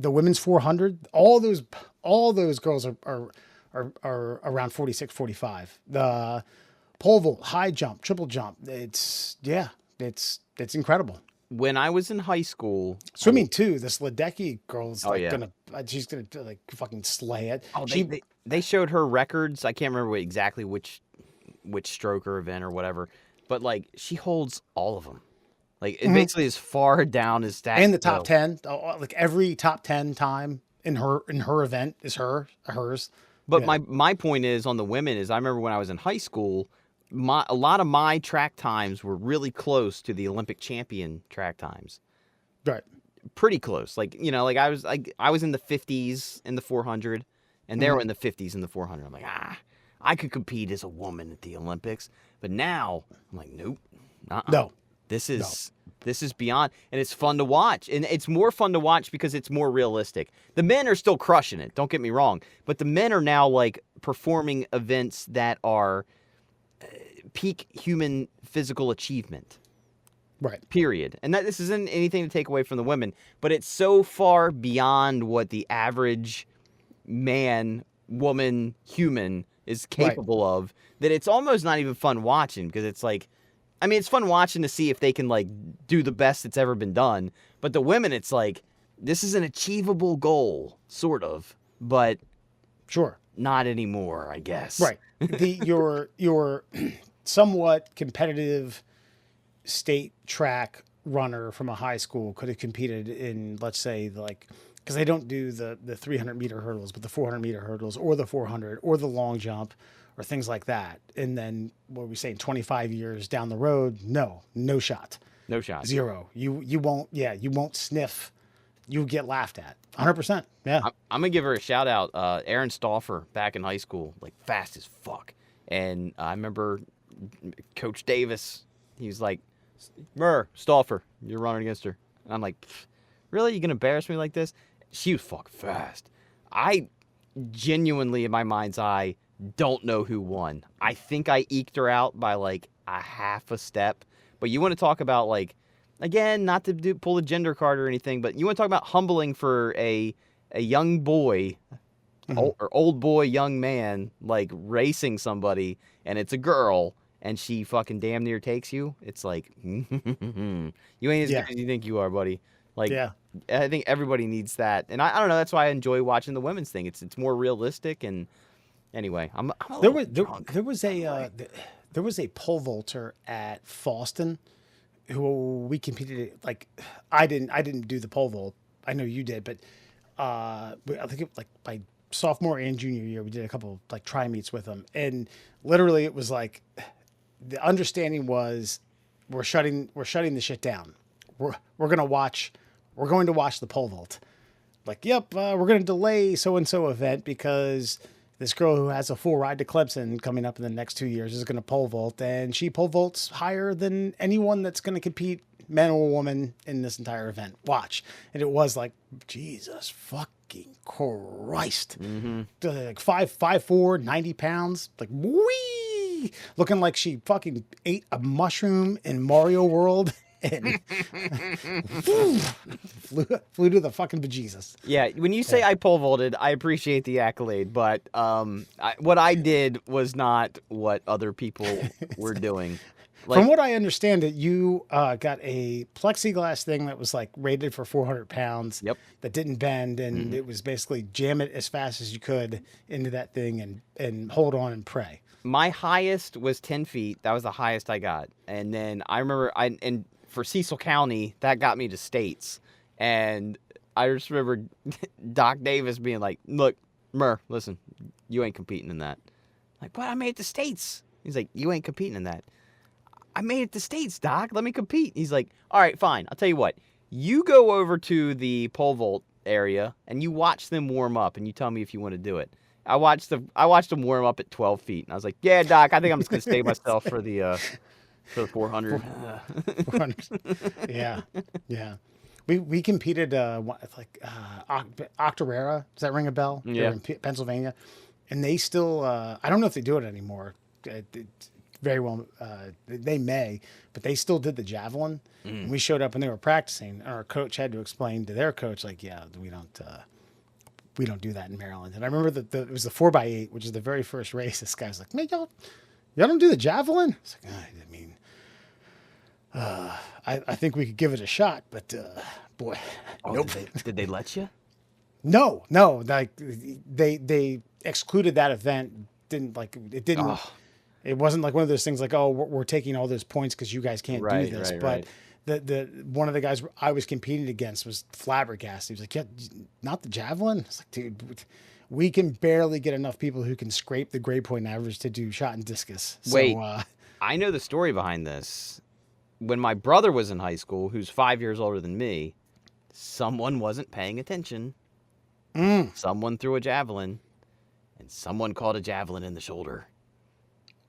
women's 400. All those girls are around 46, 45. The pole vault, high jump, triple jump. It's incredible.
When I was in high school,
Swimming too. This Ledecky girl's
yeah.
she's gonna like fucking slay it.
Oh, they showed her records. I can't remember exactly which stroke or event or whatever, but like she holds all of them. Like it basically as far down as stats
and the top 10. Like every top 10 time in her event is hers.
But
Yeah.
my point is on the women is I remember when I was in high school, a lot of my track times were really close to the Olympic champion track times.
Right.
Pretty close. Like, I was in the 50s in the 400 and they were in the 50s in the 400. I'm like, I could compete as a woman at the Olympics. But now I'm like, nope.
No.
This is beyond, and it's fun to watch. And it's more fun to watch because it's more realistic. The men are still crushing it, don't get me wrong. But the men are now like performing events that are peak human physical achievement.
Right.
Period. And this isn't anything to take away from the women, but it's so far beyond what the average man, woman, human is capable of that it's almost not even fun watching because it's like, I mean, it's fun watching to see if they can like do the best that's ever been done. But the women, it's like, this is an achievable goal, sort of, but
Sure.
not anymore, I guess.
Right. Your somewhat competitive state track runner from a high school could have competed in, let's say, like, because they don't do the 300-meter hurdles, but the 400-meter hurdles or the 400 or the long jump or things like that. And then what are we saying, 25 years down the road? No shot.
No shot.
Zero. You won't sniff. You get laughed at. 100%. Yeah.
I'm gonna give her a shout out. Aaron Stauffer back in high school, like fast as fuck. And I remember Coach Davis. He was like, Stauffer, you're running against her. And I'm like, really? You gonna embarrass me like this? She was fucking fast. I genuinely, in my mind's eye, don't know who won. I think I eked her out by like a half a step. But you want to talk about, like, again, not to pull a gender card or anything, but you want to talk about humbling for a young boy, or old boy, young man, like racing somebody, and it's a girl, and she fucking damn near takes you. It's like, you ain't as good as you think you are, buddy. Like, I think everybody needs that, and I don't know. That's why I enjoy watching the women's thing. It's more realistic, and anyway, I'm
there was a pole vaulter at Fallston who we competed. Like, I didn't do the pole vault. I know you did, but I think like my sophomore and junior year, we did a couple like tri meets with them, and literally it was like the understanding was we're shutting the shit down. We're going to watch the pole vault. Like, yep, we're going to delay so and so event because this girl who has a full ride to Clemson coming up in the next 2 years is going to pole vault, and she pole vaults higher than anyone that's going to compete, man or woman, in this entire event. Watch. And it was like, Jesus fucking Christ. Like 5'4", 90 pounds. Like, wee! Looking like she fucking ate a mushroom in Mario World. And flew to the fucking bejesus.
Yeah, when you say I pole vaulted, I appreciate the accolade, but what I did was not what other people were doing. Like,
from what I understand, it you got a plexiglass thing that was like rated for 400 pounds.
Yep.
That didn't bend, and it was basically jam it as fast as you could into that thing and hold on and pray.
My highest was 10 feet. That was the highest I got, and then I remember and for Cecil County, that got me to states. And I just remember Doc Davis being like, look, listen, you ain't competing in that. Like, but I made it to states. He's like, you ain't competing in that. I made it to states, Doc. Let me compete. He's like, all right, fine. I'll tell you what. You go over to the pole vault area and you watch them warm up and you tell me if you want to do it. I watched them warm up at 12 feet. And I was like, yeah, Doc, I think I'm just going to stay myself for the 400.
400. Yeah. We competed like Octorara. Does that ring a bell?
Yeah.
In Pennsylvania, and they still I don't know if they do it anymore. Very well, they may, but they still did the javelin. And we showed up and they were practicing, and our coach had to explain to their coach, like, yeah, we don't do that in Maryland. And I remember that it was the 4x8, which is the very first race. This guy's like, man, y'all don't do the javelin? It's like, I mean, I think we could give it a shot, but boy, nope.
Did they let you?
No. Like they excluded that event. Didn't like it. Didn't. Oh. It wasn't like one of those things like, oh, we're taking all those points because you guys can't do this. But the one of the guys I was competing against was flabbergasted. He was like, yeah, not the javelin. It's like, dude, we can barely get enough people who can scrape the grade point average to do shot and discus. So,
wait, I know the story behind this. When my brother was in high school, who's 5 years older than me, someone wasn't paying attention. Someone threw a javelin, and someone caught a javelin in the shoulder.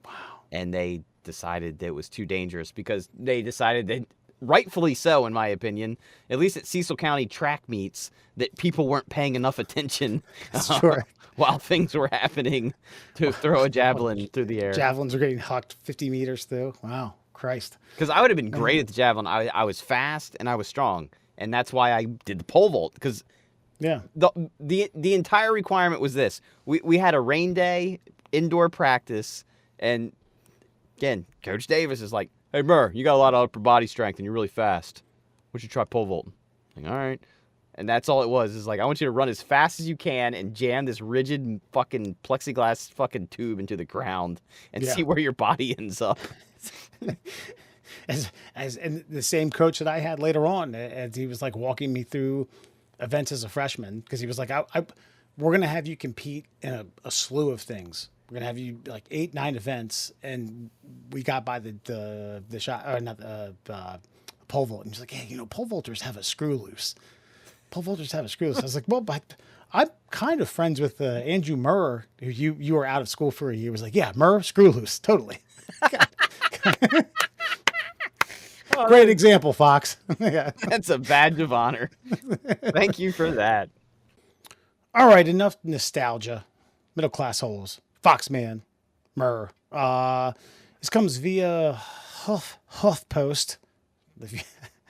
Wow. And they decided that it was too dangerous because they decided that, rightfully so, in my opinion, at least at Cecil County track meets, that people weren't paying enough attention while things were happening to throw a javelin through the air.
Javelins are getting hucked 50 meters through. Wow. Christ.
Because I would have been great at the javelin. I was fast and I was strong, and that's why I did the pole vault. Because the entire requirement was this: we had a rain day, indoor practice, and again, Coach Davis is like, "Hey, you got a lot of upper body strength and you're really fast. Why don't you try pole vaulting?" I'm like, all right. And that's all it was. Is like, I want you to run as fast as you can and jam this rigid fucking plexiglass fucking tube into the ground and see where your body ends up.
as and the same coach that I had later on, as he was like walking me through events as a freshman, because he was like, we're gonna have you compete in a slew of things. We're gonna have you like 8, 9 events, and we got by the shot or not pole vault. And he's like, hey, pole vaulters have a screw loose. Pole vaulters have a screw loose. I was like, well, but I'm kind of friends with Andrew Murr, who you were out of school for a year. Was like, yeah, Murr, screw loose, totally. Great example, Fox. Yeah.
That's a badge of honor. Thank you for that.
All right, enough nostalgia. Middle class holes. Foxman, Murr. This comes via HuffPost.
Is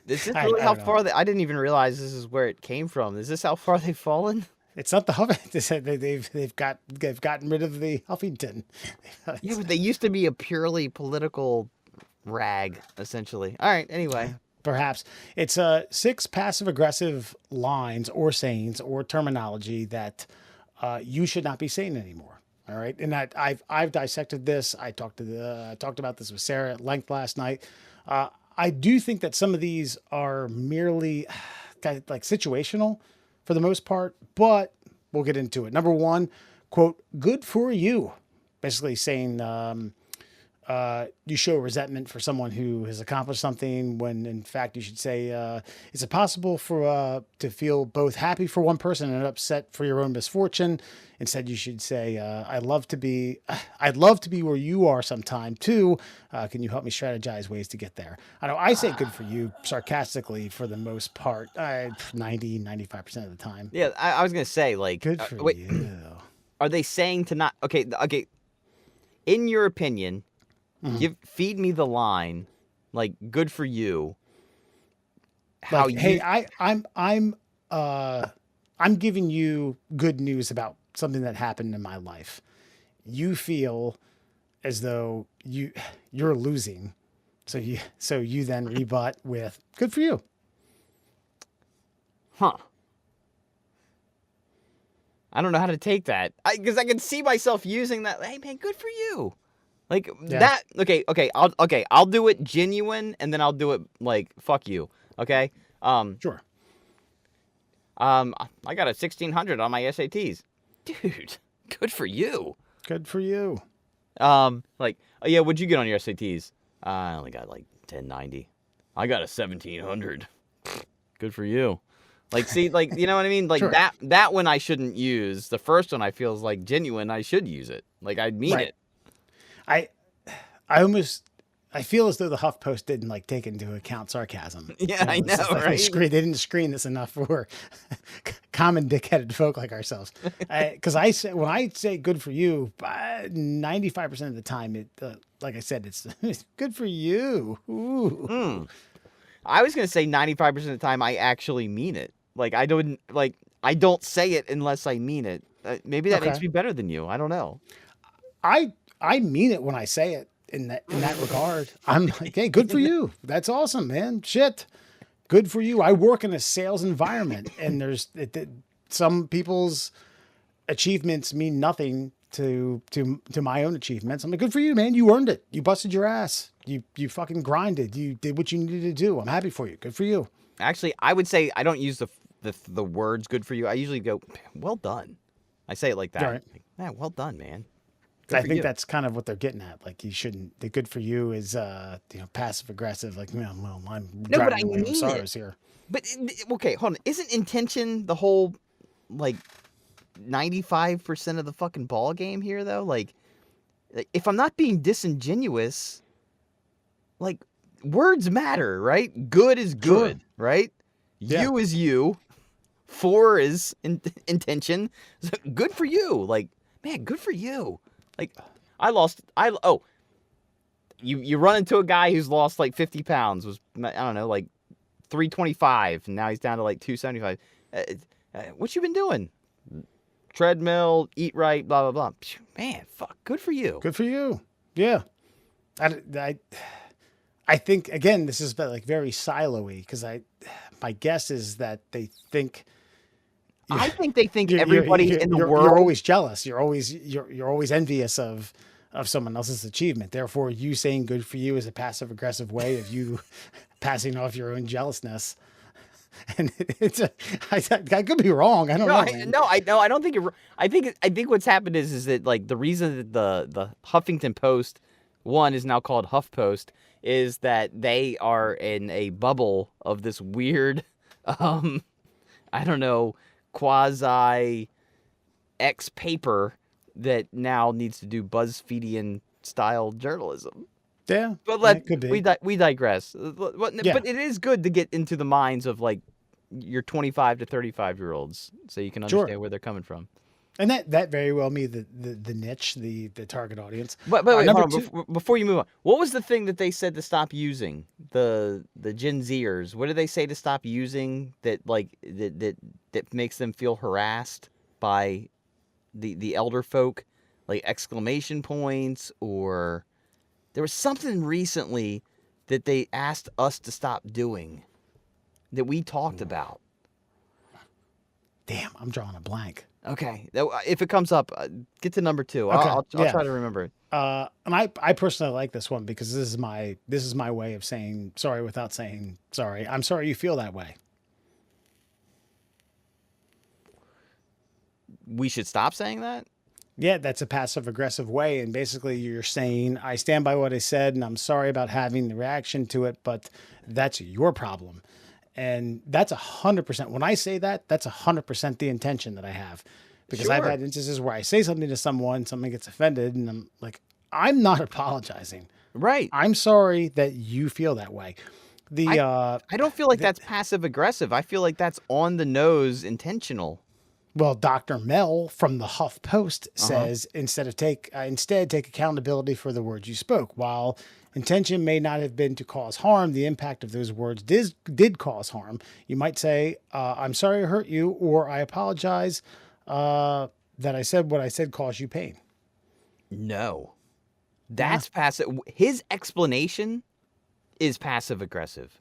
this really how far I didn't even realize this is where it came from. Is this how far they've fallen?
It's not the Huff. They've gotten rid of the Huffington.
Yeah, but they used to be a purely political rag, essentially. All right. Anyway,
perhaps it's 6 passive-aggressive lines or sayings or terminology that you should not be saying anymore. All right, and I've dissected this. I talked about this with Sarah at length last night. I do think that some of these are merely kind of like situational for the most part, but we'll get into it. Number 1, quote, good for you. Basically saying you show resentment for someone who has accomplished something when in fact you should say, is it possible to feel both happy for one person and upset for your own misfortune? Instead, you should say, I'd love to be where you are sometime too. Can you help me strategize ways to get there? I know I say good for you sarcastically for the most part, 95% of the time.
Yeah, I was going to say, like,
good for you.
Are they saying to not, okay, in your opinion, feed me the line, like, good for you. How
like, hey, I'm giving you good news about something that happened in my life. You feel as though you're losing. So you then rebut with good for you.
Huh. I don't know how to take that. Because I can see myself using that. Hey man, good for you. Like that. Okay. I'll do it genuine, and then I'll do it like fuck you. Okay.
Sure.
I got a 1600 on my SATs, dude. Good for you.
Good for you.
Like, oh yeah, what'd you get on your SATs? I only got like 1090. I got a 1700. Good for you. Like, see, like, you know what I mean? Like
sure.
that one I shouldn't use. The first one I feel is like genuine. I should use it. Like I mean it.
I feel as though the HuffPost didn't like take into account sarcasm.
Yeah, I know,
like
right?
They didn't screen this enough for common dickheaded folk like ourselves. Because when I say good for you, 95% of the time, like I said, it's good for you. Ooh.
I was gonna say 95% of the time I actually mean it. Like I don't say it unless I mean it. Maybe that makes me better than you. I don't know.
I mean it when I say it. In that regard, I'm like, hey, good for you. That's awesome, man. Shit, good for you. I work in a sales environment, and some people's achievements mean nothing to my own achievements. I'm like, good for you, man. You earned it. You busted your ass. You fucking grinded. You did what you needed to do. I'm happy for you. Good for you.
Actually, I would say I don't use the words "good for you." I usually go, "Well done." I say it like that.
Right.
Like, man, well done, man.
I think that's kind of what they're getting at. Like you shouldn't. The good for you is passive aggressive. Like well, I'm driving my own sorrows here.
But okay, hold on. Isn't intention the whole like 95% of the fucking ball game here though? Like if I'm not being disingenuous, like words matter, right? Good is good,
sure.
right?
Yeah.
You is you. For is intention. So good for you. Like man, good for you. Like, you run into a guy who's lost like 50 pounds, was, I don't know, like 325, and now he's down to like 275. What you been doing? Treadmill, eat right, blah, blah, blah. Man, fuck, good for you.
Good for you. Yeah. I think, again, this is like very silo-y, because my guess is that they think...
I think they think everybody in the world.
You're always jealous. You're always envious of of someone else's achievement. Therefore, you saying good for you is a passive aggressive way of you passing off your own jealousness. And I could be wrong. I don't know, man.
I don't think you're. I think what's happened is that like the reason that the Huffington Post one is now called HuffPost is that they are in a bubble of this weird, I don't know, quasi X paper that now needs to do BuzzFeedian style journalism.
Yeah,
But
could be.
we digress.
Yeah.
But it is good to get into the minds of like your 25 to 35-year-olds so you can understand where they're coming from.
And that very well be the niche, the target audience.
But wait,
number
hold on,
two,
before you move on, what was the thing that they said to stop using? The Gen Zers. What did they say to stop using that like that makes them feel harassed by the elder folk, like exclamation points, or there was something recently that they asked us to stop doing that we talked about.
damn, I'm drawing a blank.
Okay, if it comes up, get to number 2.
Okay,
I'll try to remember it.
And I personally like this one because this is my way of saying sorry without saying sorry. I'm sorry you feel that way.
We should stop saying that?
Yeah, that's a passive aggressive way. And basically you're saying, I stand by what I said and I'm sorry about having the reaction to it, but that's your problem. And that's 100%. When I say that, that's 100% the intention that I have, because I've had instances where I say something to someone gets offended and I'm like, I'm not apologizing.
Right.
I'm sorry that you feel that way.
I don't feel like that's passive aggressive. I feel like that's on the nose intentional.
Well, Dr. Mel from the Huff Post says instead take accountability for the words you spoke. While intention may not have been to cause harm, the impact of those words did cause harm. You might say, I'm sorry I hurt you, or I apologize that I said what I said caused you pain.
No. That's passive. His explanation is passive aggressive.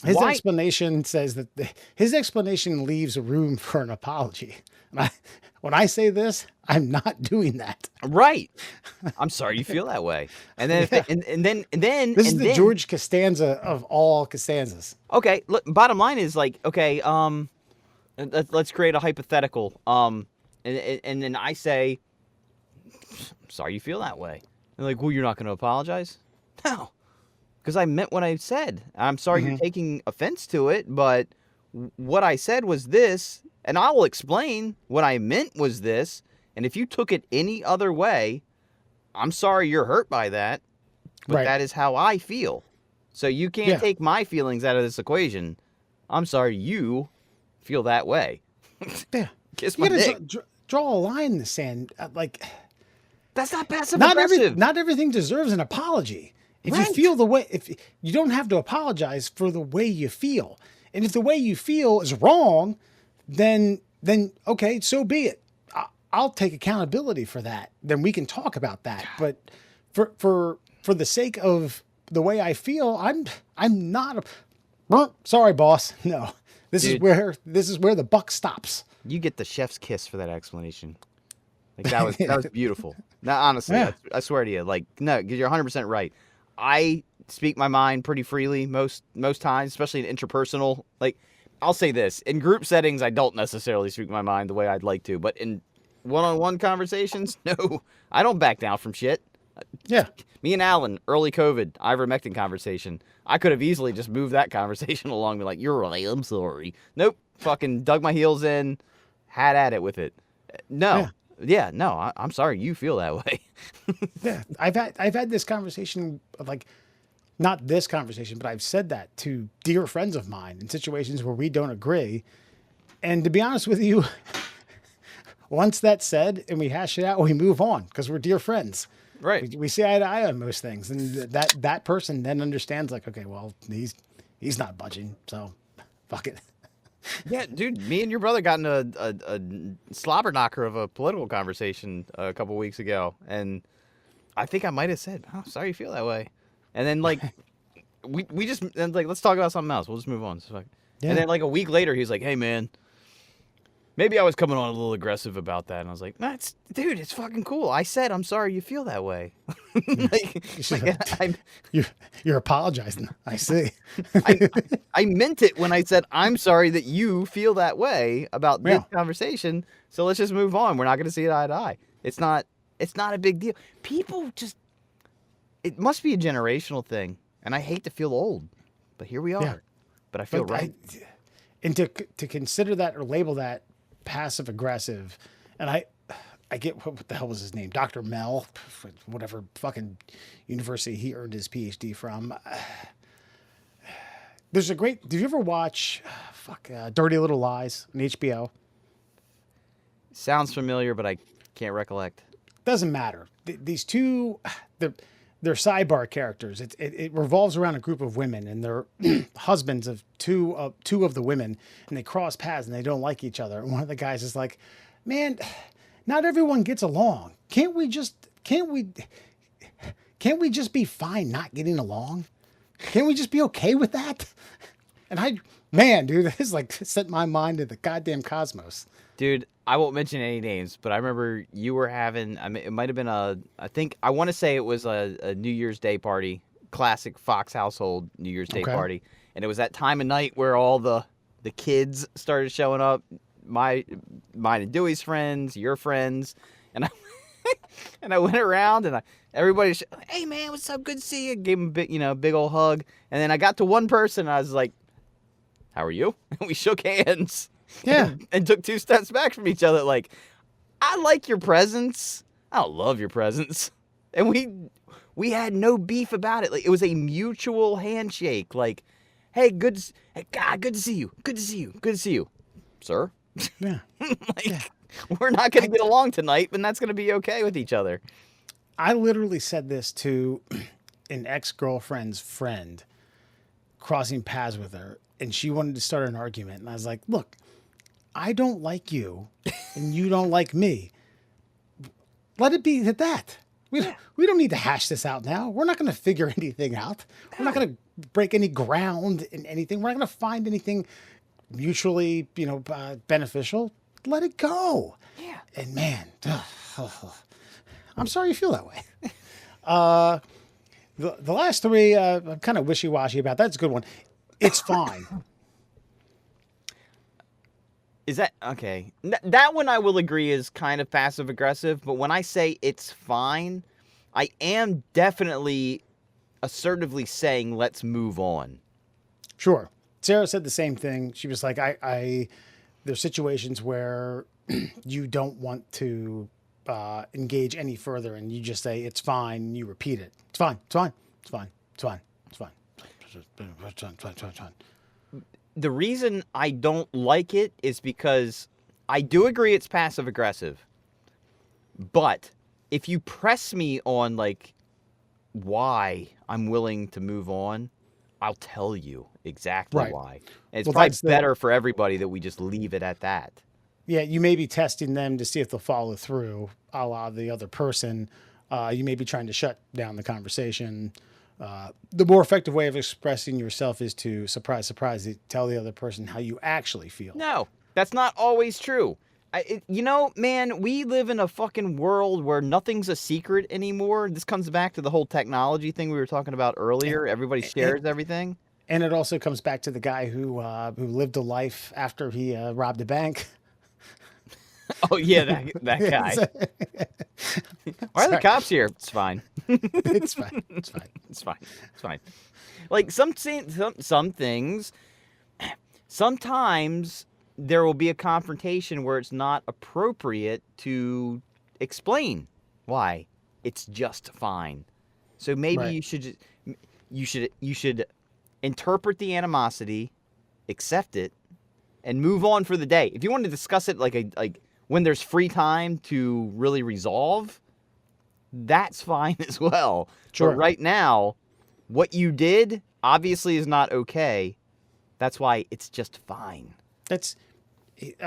His explanation says that his explanation leaves room for an apology. When I say this, I'm not doing that.
Right. I'm sorry you feel that way. And then and then
this is the George Costanza of all Costanzas.
Okay, look, bottom line is like, okay, let's create a hypothetical. And then I say, I'm sorry you feel that way. And like, well, you're not going to apologize? No. Because I meant what I said. I'm sorry you're taking offense to it, but what I said was this, and I will explain what I meant was this, and if you took it any other way, I'm sorry you're hurt by that, but that is how I feel. So you can't take my feelings out of this equation. I'm sorry you feel that way.
Yeah.
Kiss my dick.
Draw a line in the sand.
That's not passive aggressive.
Not everything deserves an apology. If you feel the way, if you don't have to apologize for the way you feel, and if the way you feel is wrong, then okay, so be it. I'll take accountability for that. Then we can talk about that. But for the sake of the way I feel, I'm not. Sorry, boss. No, this is where the buck stops.
You get the chef's kiss for that explanation. Like that was beautiful. Now, honestly, I swear to you, like no, because you're 100% right. I speak my mind pretty freely most times, especially in interpersonal. Like, I'll say this. In group settings, I don't necessarily speak my mind the way I'd like to. But in one-on-one conversations, no. I don't back down from shit.
Yeah.
Me and Alan, early COVID, ivermectin conversation. I could have easily just moved that conversation along and be like, you're right, I'm sorry. Nope. Fucking dug my heels in, had at it with it. No. Yeah, no, I'm sorry you feel that way.
Yeah, I've had this conversation, like, not this conversation, but I've said that to dear friends of mine in situations where we don't agree. And to be honest with you, once that's said and we hash it out, we move on because we're dear friends.
Right.
We see eye to eye on most things, and that person then understands, like, okay, well, he's not budging, so fuck it.
Yeah, dude, me and your brother got in a slobber knocker of a political conversation a couple weeks ago, and I think I might have said, "Oh, sorry you feel that way," and then like we just let's talk about something else. We'll just move on. So, and then like a week later, he's like, "Hey man, maybe I was coming on a little aggressive about that, and I was like, dude, it's fucking cool. I said I'm sorry you feel that way.
You're, you're apologizing. I see.
I I meant it when I said I'm sorry that you feel that way about this
Yeah.
conversation. So let's just move on. We're not going to see it eye to eye. It's not a big deal. People just, it must be a generational thing, and I hate to feel old, but here we are.
Yeah.
But I feel
But
right.
And to consider that or label that passive aggressive, and I get what the hell was his name, Dr. Mel, whatever fucking university he earned his PhD from. There's a great. Did you ever watch Dirty Little Lies on HBO?
Sounds familiar, but I can't recollect.
Doesn't matter. These two, they're sidebar characters. It revolves around a group of women, and they're husbands of two of the women, and they cross paths and they don't like each other. And one of the guys is like, "Man, not everyone gets along. Can't we just be fine not getting along? Can't we just be okay with that?" And dude, this like set my mind to the goddamn cosmos.
Dude, I won't mention any names, but I remember you were having, I mean, it might have been I want to say it was a New Year's Day party, classic Fox household New Year's Day party. And it was that time of night where all the kids started showing up, mine and Dewey's friends, your friends. And I went around and everybody, hey man, what's up? Good to see you. Gave him a big old hug. And then I got to one person and I was like, how are you? And we shook hands.
Yeah.
And took 2 steps back from each other. Like, I like your presence. I don't love your presence. And we had no beef about it. Like, it was a mutual handshake. Like, hey, God, good to see you. Good to see you. Good to see you, sir.
Yeah.
We're not going to get along tonight, but that's going to be okay with each other.
I literally said this to an ex-girlfriend's friend, crossing paths with her, and she wanted to start an argument. And I was like, look, I don't like you and you don't like me. Let it be at that. We don't need to hash this out now. We're not going to figure anything out. We're not going to break any ground in anything. We're not going to find anything mutually, beneficial. Let it go.
Yeah.
And man, I'm sorry you feel that way. The last three, I'm kind of wishy-washy about. That's a good one. It's fine.
Is that okay? That one I will agree is kind of passive aggressive, but when I say it's fine, I am definitely assertively saying let's move on.
Sure. Sarah said the same thing. She was like, there's situations where you don't want to engage any further, and you just say it's fine, and you repeat it. It's fine. It's fine. It's fine. It's fine. It's fine. It's fine.
The reason I don't like it is because I do agree it's passive aggressive. But if you press me on like why I'm willing to move on, I'll tell you exactly why. And it's probably better for everybody that we just leave it at that.
Yeah, you may be testing them to see if they'll follow through, a la the other person. You may be trying to shut down the conversation. The more effective way of expressing yourself is to, surprise, tell the other person how you actually feel.
No, that's not always true. Man, we live in a fucking world where nothing's a secret anymore. This comes back to the whole technology thing we were talking about earlier. Everybody shares everything.
And it also comes back to the guy who lived a life after he robbed a bank.
Oh, yeah, that guy. Why are the cops here? It's fine.
It's fine. It's fine.
It's fine. It's fine. Like, some things, sometimes there will be a confrontation where it's not appropriate to explain why. It's just fine. So maybe you should interpret the animosity, accept it, and move on for the day. If you want to discuss it like when there's free time to really resolve, that's fine as well.
Sure.
But right now, what you did obviously is not okay. That's why it's just fine.
That's it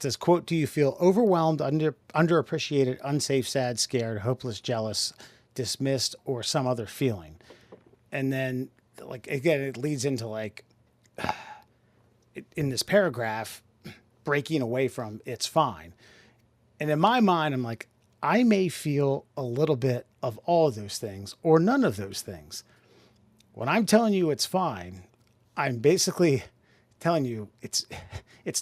says, quote, do you feel overwhelmed, underappreciated, unsafe, sad, scared, hopeless, jealous, dismissed, or some other feeling? And then, like, again, it leads into like in this paragraph, breaking away from it's fine. And in my mind, I'm like, I may feel a little bit of all of those things or none of those things. When I'm telling you it's fine, I'm basically telling you it's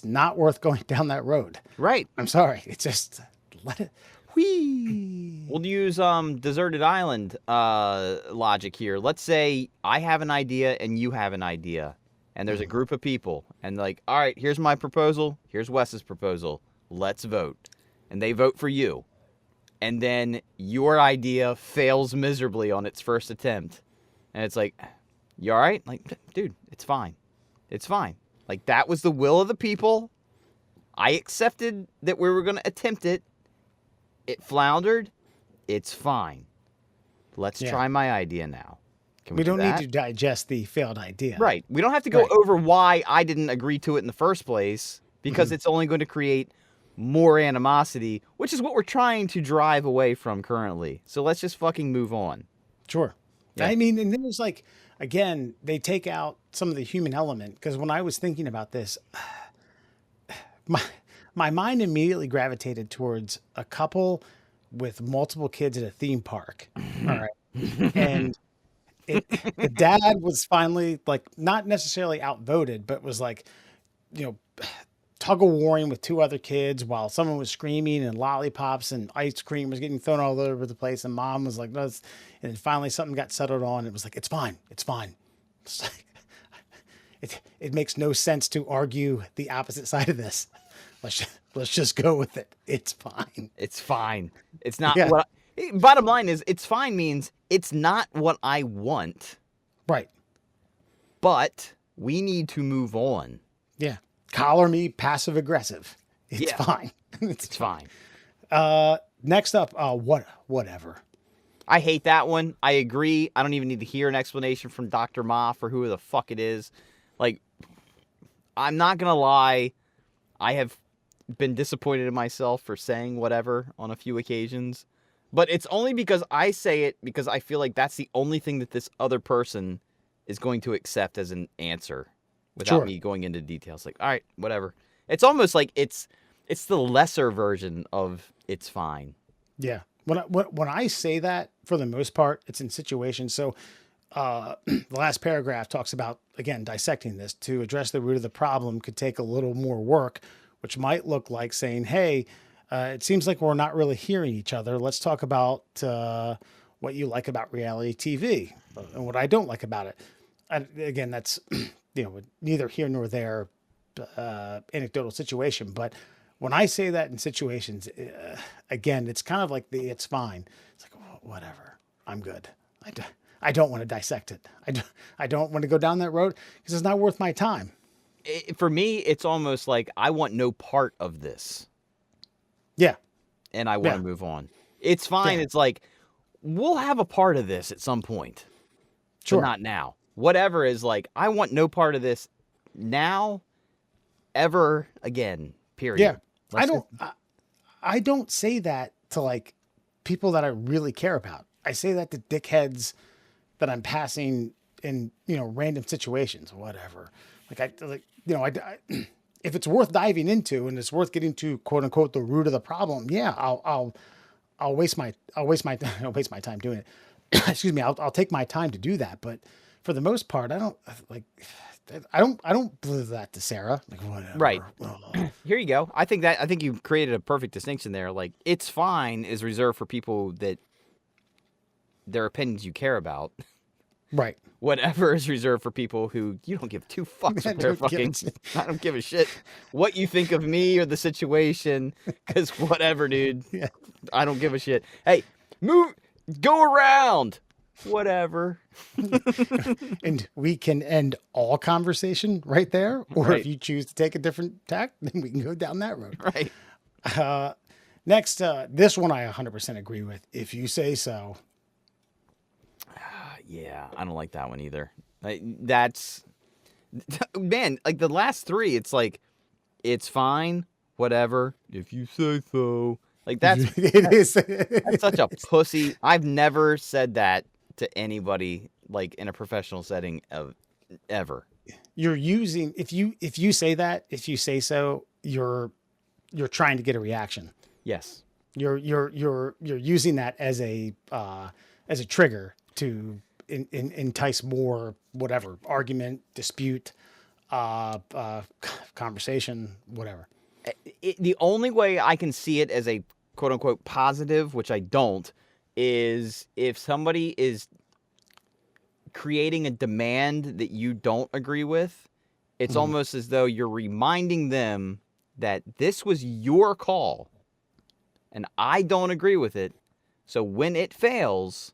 not worth going down that road.
Right.
I'm sorry. It's just let it. Whee.
We'll use deserted island logic here. Let's say I have an idea and you have an idea, and there's a group of people, and like, all right, here's my proposal, here's Wes's proposal, let's vote. And they vote for you. And then your idea fails miserably on its first attempt. And it's like, you all right? Like, dude, it's fine. It's fine. Like, that was the will of the people. I accepted that we were going to attempt it. It floundered. It's fine. Let's try my idea now. Can
We
do
don't
that?
need to digest the failed idea.
Right. We don't have to go over why I didn't agree to it in the first place, because it's only going to create more animosity, which is what we're trying to drive away from currently. So let's just fucking move on.
Sure.
Yeah.
I mean, and then there's like, again, they take out some of the human element, because when I was thinking about this, my mind immediately gravitated towards a couple with multiple kids at a theme park. All right. And the dad was finally like, not necessarily outvoted, but was like, you know, tug of warring with two other kids while someone was screaming and lollipops and ice cream was getting thrown all over the place. And mom was like, no, and then finally something got settled on. It was like, it's fine. It's fine. It's like, it makes no sense to argue the opposite side of this. Let's just go with it. It's fine.
It's fine. It's not what bottom line is, it's fine means it's not what I want.
Right.
But we need to move on.
Yeah. Collar me passive aggressive. It's fine.
It's fine.
Next up, whatever.
I hate that one. I agree. I don't even need to hear an explanation from Dr. Ma for who the fuck it is. Like, I'm not going to lie. I have been disappointed in myself for saying whatever on a few occasions. But it's only because I say it because I feel like that's the only thing that this other person is going to accept as an answer without me going into details. Like, all right, whatever. It's almost like it's the lesser version of it's fine.
Yeah. When I say that, for the most part, it's in situations. So the last paragraph talks about, again, dissecting this. To address the root of the problem could take a little more work, which might look like saying, hey, it seems like we're not really hearing each other. Let's talk about what you like about reality TV and what I don't like about it. And again, that's neither here nor there, anecdotal situation. But when I say that in situations, again, it's kind of like it's fine. It's like, oh, whatever, I'm good. I don't want to dissect it. I don't want to go down that road because it's not worth my time.
For me, it's almost like I want no part of this.
Yeah.
And I want to move on. It's fine. Yeah. It's like, we'll have a part of this at some point. Sure. But not now. Whatever is like, I want no part of this now, ever again, period.
Yeah. I don't say that to like people that I really care about. I say that to dickheads that I'm passing in, random situations, whatever. If it's worth diving into and it's worth getting to quote unquote the root of the problem, yeah, I'll waste my time doing it. Excuse me. I'll take my time to do that. But for the most part, I don't believe that to Sarah. Like, whatever.
Right. Here you go. I think you created a perfect distinction there. Like, it's fine is reserved for people that their opinions you care about.
Right.
Whatever is reserved for people who you don't give two fucks with their fucking. I don't give a shit what you think of me or the situation, because whatever, dude. Yeah. I don't give a shit. Hey, go around. Whatever.
And we can end all conversation right there, or if you choose to take a different tack, then we can go down that road.
Right.
Next, this one I 100% agree with. If you say so.
Yeah, I don't like that one either. That's, man, like the last three, it's like, it's fine, whatever, if you say so. Like that's such a pussy. I've never said that to anybody like in a professional setting ever.
You're using if you say that, if you say so, you're trying to get a reaction.
Yes.
You're using that as a trigger to entice more whatever argument, dispute, conversation, whatever.
The only way I can see it as a quote unquote positive, which I don't, is if somebody is creating a demand that you don't agree with. It's almost as though you're reminding them that this was your call and I don't agree with it. So when it fails,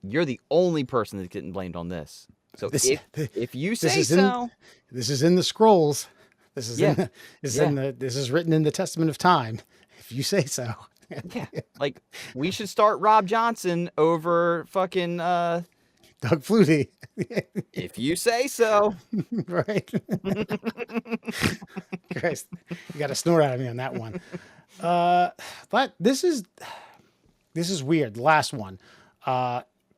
you're the only person that's getting blamed on this. So if you say so,
this is in the scrolls. This is
Yeah.
this is written in the Testament of Time. If you say so.
yeah, like we should start Rob Johnson over fucking
Doug Flutie.
if you say so.
Right. Christ, you got to snort out of me on that one. But this is weird. The last one.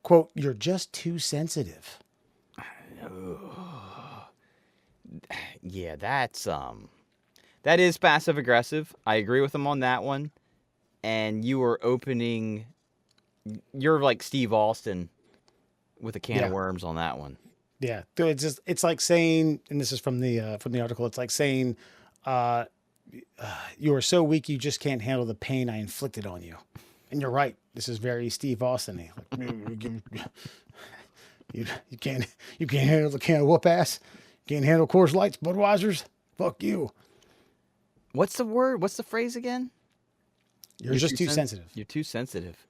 Quote, "You're just too sensitive."
Yeah, that is passive aggressive. I agree with him on that one. And you're like Steve Austin with a can of worms on that one.
Yeah, it's like saying, and this is from the article. It's like saying, "You are so weak, you just can't handle the pain I inflicted on you." And you're right. This is very Steve Austin-y. You can't handle the can of whoop ass. You can't handle Coors Lights, Budweisers. Fuck you.
What's the word? What's the phrase again?
You're just too sensitive.
You're too sensitive.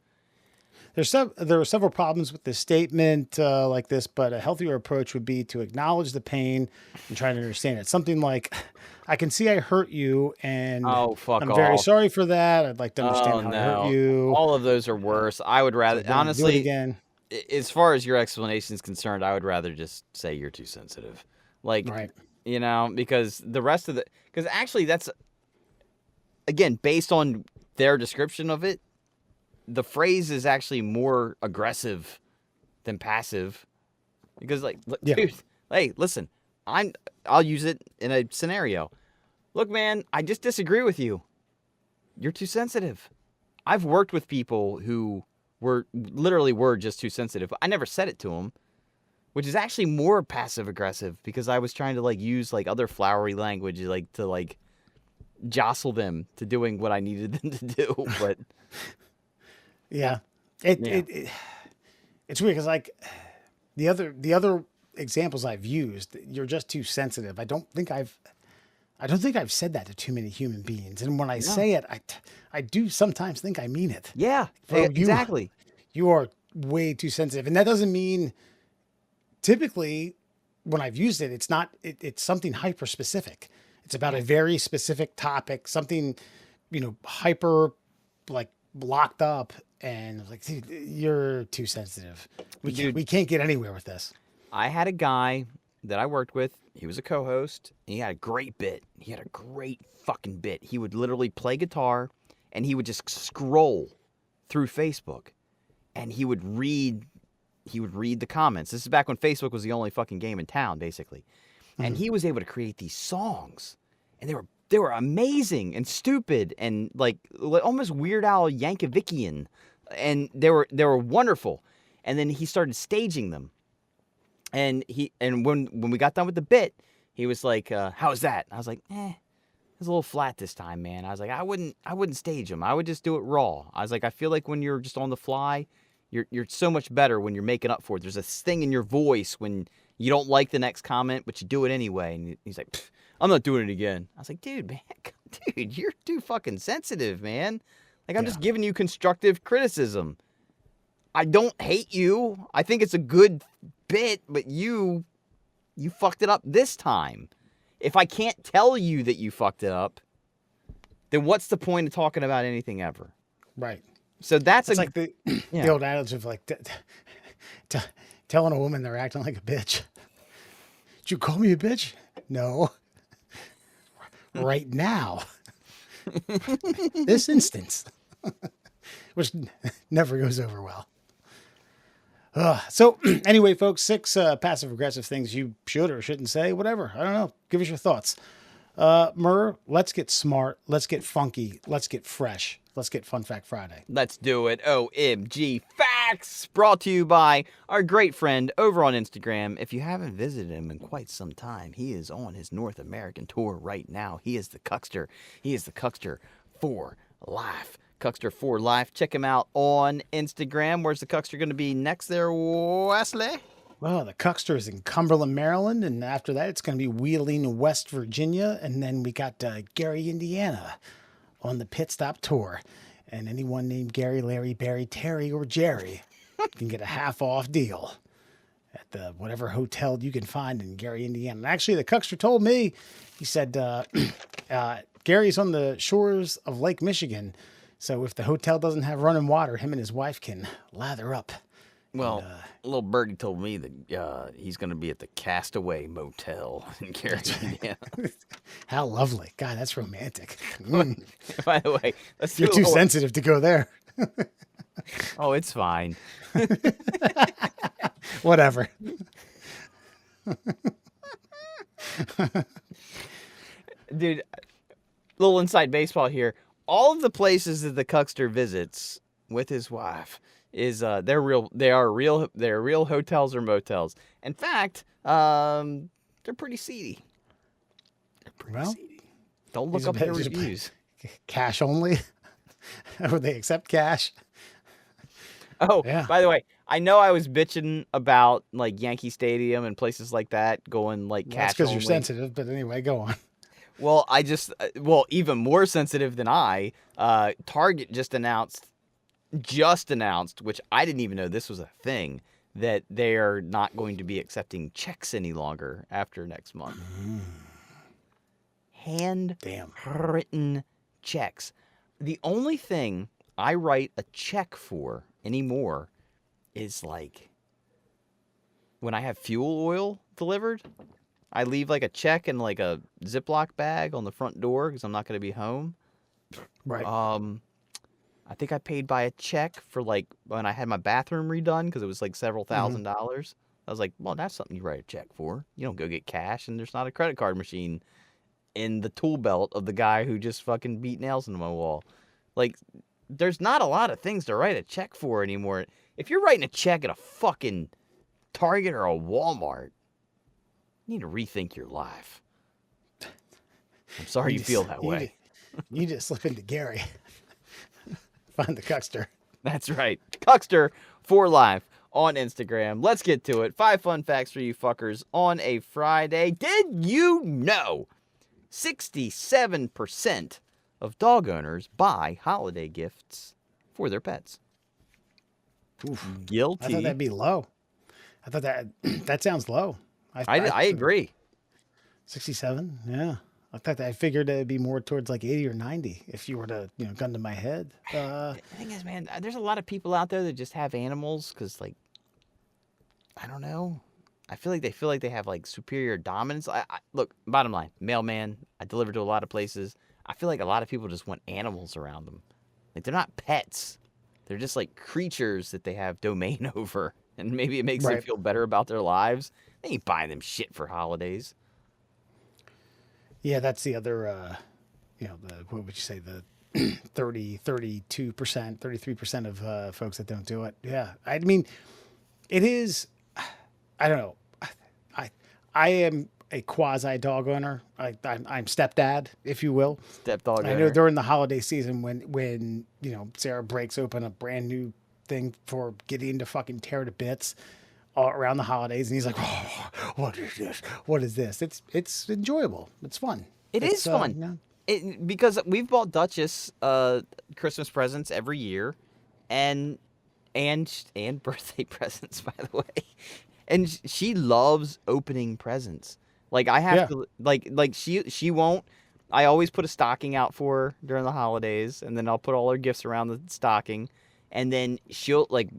There are several problems with this statement like this, but a healthier approach would be to acknowledge the pain and try to understand it. Something like, "I can see I hurt you, and I'm very sorry for that. I'd like to understand how I hurt you."
All of those are worse. I would rather, honestly,
do it again.
As far as your explanation is concerned, I would rather just say you're too sensitive. Like,
right.
Because the rest of because actually that's, again, based on their description of it, the phrase is actually more aggressive than passive. Because, like, dude, hey, listen, I'll use it in a scenario. Look, man, I just disagree with you. You're too sensitive. I've worked with people who were just too sensitive. I never said it to them, which is actually more passive aggressive because I was trying to use other flowery language, to jostle them to doing what I needed them to do. But
yeah, it's weird because the other examples I've used, "You're just too sensitive." I don't think I've said that to too many human beings, and when I say it, I do sometimes think I mean it.
Yeah, exactly.
You are way too sensitive, and that doesn't mean. Typically, when I've used it, it's not. It's something hyper specific. It's about a very specific topic, something, hyper, locked up, and dude, you're too sensitive. We can't get anywhere with this.
I had a guy that I worked with. He was a co-host. And he had a great bit. He had a great fucking bit. He would literally play guitar, and he would just scroll through Facebook, and he would read the comments. This is back when Facebook was the only fucking game in town, basically. And he was able to create these songs, and they were amazing and stupid and almost Weird Al Yankovician, and they were wonderful. And then he started staging them, and when we got done with the bit, he was like, "How was that?" I was like, "It was a little flat this time, man." I was like, I wouldn't stage them. I would just do it raw. I was like, I feel like when you're just on the fly, you're so much better when you're making up for it. There's a sting in your voice when you don't like the next comment, but you do it anyway. And he's like, "I'm not doing it again." I was like, dude, you're too fucking sensitive, man. I'm just giving you constructive criticism. I don't hate you. I think it's a good bit, but you fucked it up this time. If I can't tell you that you fucked it up, then what's the point of talking about anything ever?
Right.
So that's
like the old adage of telling a woman they're acting like a bitch. "Did you call me a bitch?" "No." "Right now." This instance. Which never goes over well. So anyway, folks, 6 passive aggressive things you should or shouldn't say, whatever. I don't know. Give us your thoughts. Murr, let's get smart. Let's get funky. Let's get fresh. Let's get Fun Fact Friday.
Let's do it. OMG Facts, brought to you by our great friend over on Instagram. If you haven't visited him in quite some time, he is on his North American tour right now. He is the Cuckster. He is the Cuckster for life. Cuckster for life. Check him out on Instagram. Where's the Cuckster going to be next there, Wesley?
Well, the Cuckster is in Cumberland, Maryland, and after that, it's going to be Wheeling, West Virginia, and then we got Gary, Indiana, on the Pit Stop Tour. And anyone named Gary, Larry, Barry, Terry, or Jerry can get a half-off deal at the whatever hotel you can find in Gary, Indiana. And actually, the Cuckster told me, he said, Gary's on the shores of Lake Michigan, so if the hotel doesn't have running water, him and his wife can lather up.
Well, little birdie told me that he's going to be at the Castaway Motel in Gary, Indiana.
How lovely. God, that's romantic.
By the way,
You're too sensitive to go there.
Oh, it's fine.
Whatever.
Dude, little inside baseball here. All of the places that the Cuckster visits with his wife is they're real hotels or motels. In fact, they're pretty seedy. They're pretty seedy. Don't look up their reviews.
Cash only? Or they accept cash?
Oh,
yeah.
By the way, I know I was bitching about like Yankee Stadium and places like that going like cash only.
That's because you're sensitive, but anyway, go on.
Well, even more sensitive than Target just announced, which I didn't even know this was a thing, that they are not going to be accepting checks any longer after next month. Handwritten checks. The only thing I write a check for anymore is like when I have fuel oil delivered, I leave like a check in like a Ziploc bag on the front door because I'm not going to be home.
Right.
I think I paid by a check for like when I had my bathroom redone because it was like several $1,000s. I was like, well, that's something you write a check for. You don't go get cash, and there's not a credit card machine in the tool belt of the guy who just fucking beat nails into my wall. Like, there's not a lot of things to write a check for anymore. If you're writing a check at a fucking Target or a Walmart, you need to rethink your life. I'm sorry you feel that way.
You just slip into Gary. Find the Cuckster.
That's right. Cuckster for life on Instagram. Let's get to it. 5 fun facts for you fuckers on a Friday. Did you know 67% of dog owners buy holiday gifts for their pets?
Oof.
Guilty.
I thought that'd be low. I thought that sounds low.
I agree.
67? Yeah. I figured it'd be more towards like 80 or 90 if you were to, gun to my head.
The thing is, man, there's a lot of people out there that just have animals because, like, I don't know. I feel like they have like superior dominance. Look, bottom line, mailman. I deliver to a lot of places. I feel like a lot of people just want animals around them. Like, they're not pets. They're just like creatures that they have domain over, and maybe it makes them feel better about their lives. They ain't buying them shit for holidays.
Yeah, that's the other, what would you say, the 32%, 33% of folks that don't do it. Yeah, I mean, it is, I don't know. I am a quasi dog owner. I'm stepdad, if you will.
Stepdog owner.
I know during the holiday season when Sarah breaks open a brand new thing for Gideon to fucking tear to bits all around the holidays, and he's like, oh, what is this? What is this? It's enjoyable. It's fun.
It's fun. Because we've bought Duchess Christmas presents every year, and birthday presents, by the way. And she loves opening presents. Like, I have to, like she won't. I always put a stocking out for her during the holidays, and then I'll put all her gifts around the stocking, and then she'll, like,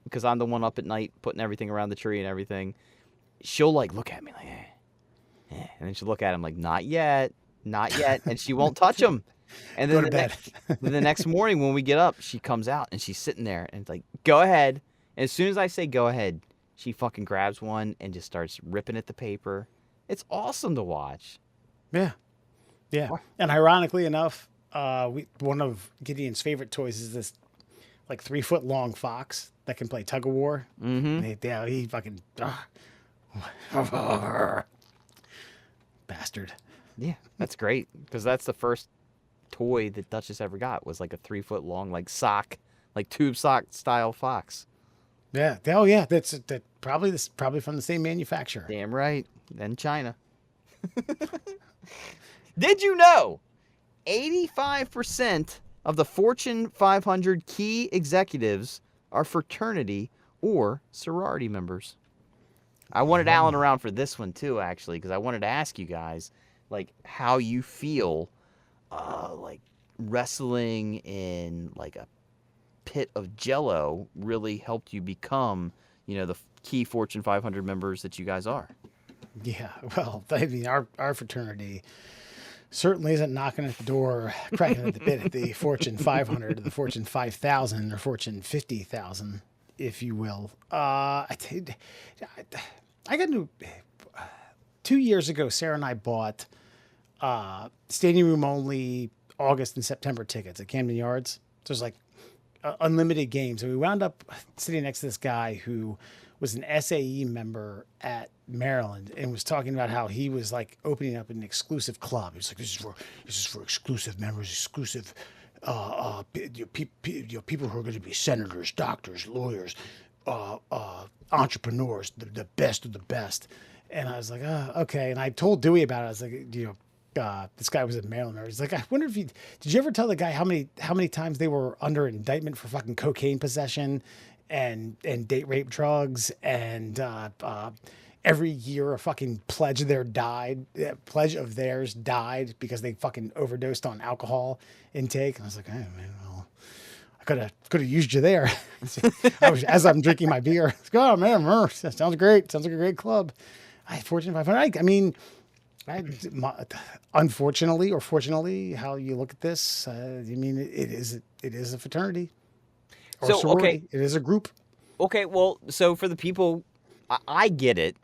because I'm the one up at night putting everything around the tree and everything, she'll, like, look at me like, and then she'll look at him like, not yet, and she won't touch him. And then the next morning when we get up, she comes out and she's sitting there and it's like, go ahead. And as soon as I say go ahead, she fucking grabs one and just starts ripping at the paper. It's awesome to watch.
Yeah. Yeah. And ironically enough, one of Gideon's favorite toys is this like 3 foot long fox that can play tug of war.
Mm-hmm.
Yeah, he fucking bastard.
Yeah, that's great because that's the first toy that Duchess ever got was like a 3 foot long like sock, like tube sock style fox.
Yeah. Oh yeah. That probably from the same manufacturer.
Damn right. Then China. Did you know 85% of the Fortune 500 key executives are fraternity or sorority members? I wanted Alan around for this one too, actually, because I wanted to ask you guys, like, how you feel, like, wrestling in, like, a pit of Jello really helped you become, the key Fortune 500 members that you guys are.
Yeah. Well, I mean, our fraternity certainly isn't knocking at the door, cracking at the bit at the Fortune 500, the Fortune 5,000, or Fortune 50,000, if you will. I got into 2 years ago. Sarah and I bought standing room only August and September tickets at Camden Yards. So it was like unlimited games, and we wound up sitting next to this guy who was an SAE member at Maryland and was talking about how he was like opening up an exclusive club. He was like, this is for exclusive members, exclusive people who are going to be senators, doctors, lawyers, entrepreneurs, the best of the best. And I was like, oh, okay. And I told Dewey about it. I was like, this guy was in Maryland. He's like, I wonder if did you ever tell the guy how many times they were under indictment for fucking cocaine possession and date rape drugs and every year a fucking pledge of theirs died because they fucking overdosed on alcohol intake. And I was like, hey man, well, I could have used you there. As I'm drinking my beer. Oh man, that sounds great. Sounds like a great club. Fortune 500. I mean, unfortunately or fortunately, how you look at this, I mean, it is a fraternity. Or
So,
sorority.
okay.
It is a group.
Okay, well, so for the people, I get it,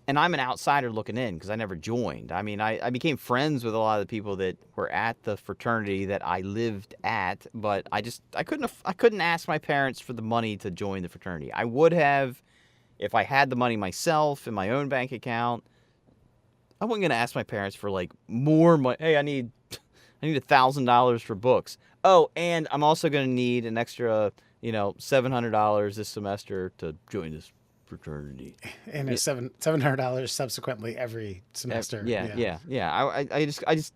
and I'm an outsider looking in because I never joined. I mean, I became friends with a lot of the people that were at the fraternity that I lived at, but I couldn't ask my parents for the money to join the fraternity. I would have if I had the money myself in my own bank account. I wasn't gonna ask my parents for like more money. Hey, I need $1,000 for books. Oh, and I'm also gonna need an extra, $700 this semester to join this fraternity.
And it's $700 subsequently every semester.
Yeah. I just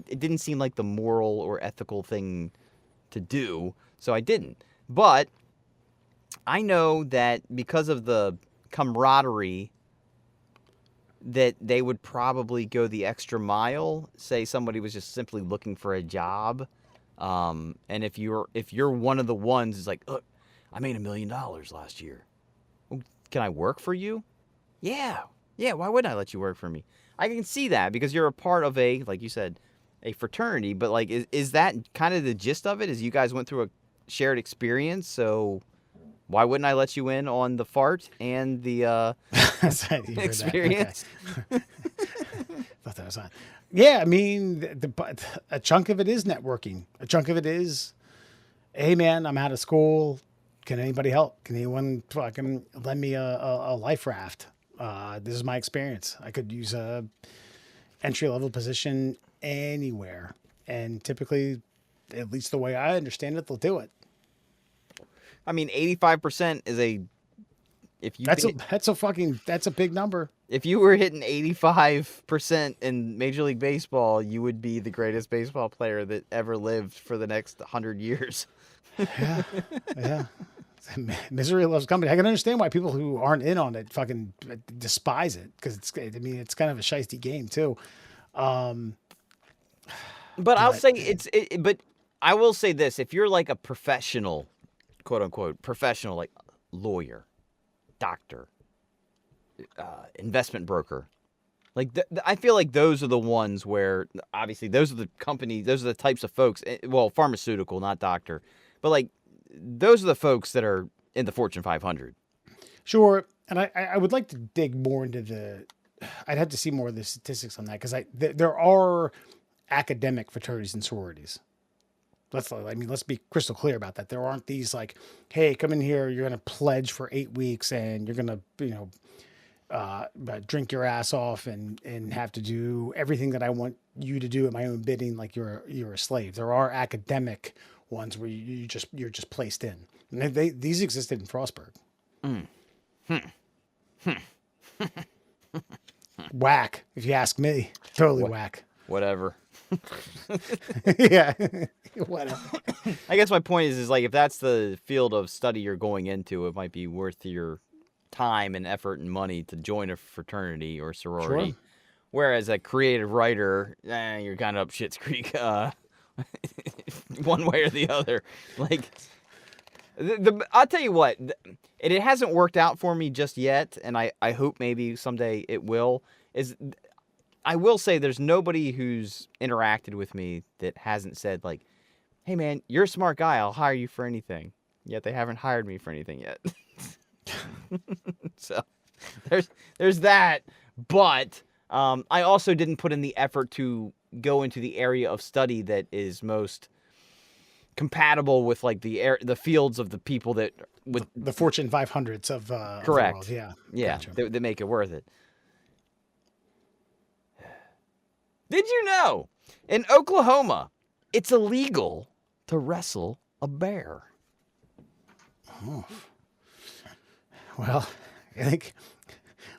it didn't seem like the moral or ethical thing to do, so I didn't. But I know that because of the camaraderie that they would probably go the extra mile. Say somebody was just simply looking for a job, and if you're one of the ones is like, look, I made $1 million last year. Can I work for you? Yeah. Why wouldn't I let you work for me? I can see that because you're a part of a, like you said, a fraternity. But like, is that kind of the gist of it? Is you guys went through a shared experience, so why wouldn't I let you in on the fart and the experience?
Okay. Thought that was on. Yeah, I mean, a chunk of it is networking. A chunk of it is, hey man, I'm out of school. Can anybody help? Can anyone fucking lend me a life raft? This is my experience. I could use a entry level position anywhere, and typically, at least the way I understand it, they'll do it.
I mean, 85% is
that's a big number.
If you were hitting 85% in Major League Baseball, you would be the greatest baseball player that ever lived for the next 100 years.
Yeah. Misery loves company. I can understand why people who aren't in on it fucking despise it because it's kind of a shiesty game too.
But I'll say but I will say this: if you're like a professional, quote unquote professional, like lawyer, doctor, investment broker, like I feel like those are the ones where obviously those are the companies, those are the types of folks. Well, pharmaceutical, not doctor, but like. Those are the folks that are in the Fortune 500.
Sure. And I would like to dig more into I'd have to see more of the statistics on that because there are academic fraternities and sororities. Let's be crystal clear about that. There aren't these like, hey, come in here, you're going to pledge for 8 weeks and you're going to, drink your ass off and have to do everything that I want you to do at my own bidding. Like you're a slave. There are academic ones where you're just placed in. And these existed in Frostburg. Whack, if you ask me. Totally whack.
Whatever.
Yeah. Whatever.
I guess my point is like if that's the field of study you're going into, it might be worth your time and effort and money to join a fraternity or sorority.
Sure.
Whereas a creative writer, you're kind of up shit's creek, one way or the other. Like, I'll tell you what, it hasn't worked out for me just yet, and I hope maybe someday it will. I will say there's nobody who's interacted with me that hasn't said like, "Hey man, you're a smart guy. I'll hire you for anything." Yet they haven't hired me for anything yet. So there's that, but I also didn't put in the effort to go into the area of study that is most compatible with like the fields of the people that with
the Fortune 500s of
correct.
the world. Yeah.
Yeah,
Gotcha.
that make it worth it. Did you know in Oklahoma it's illegal to wrestle a bear?
Oh. Well, I think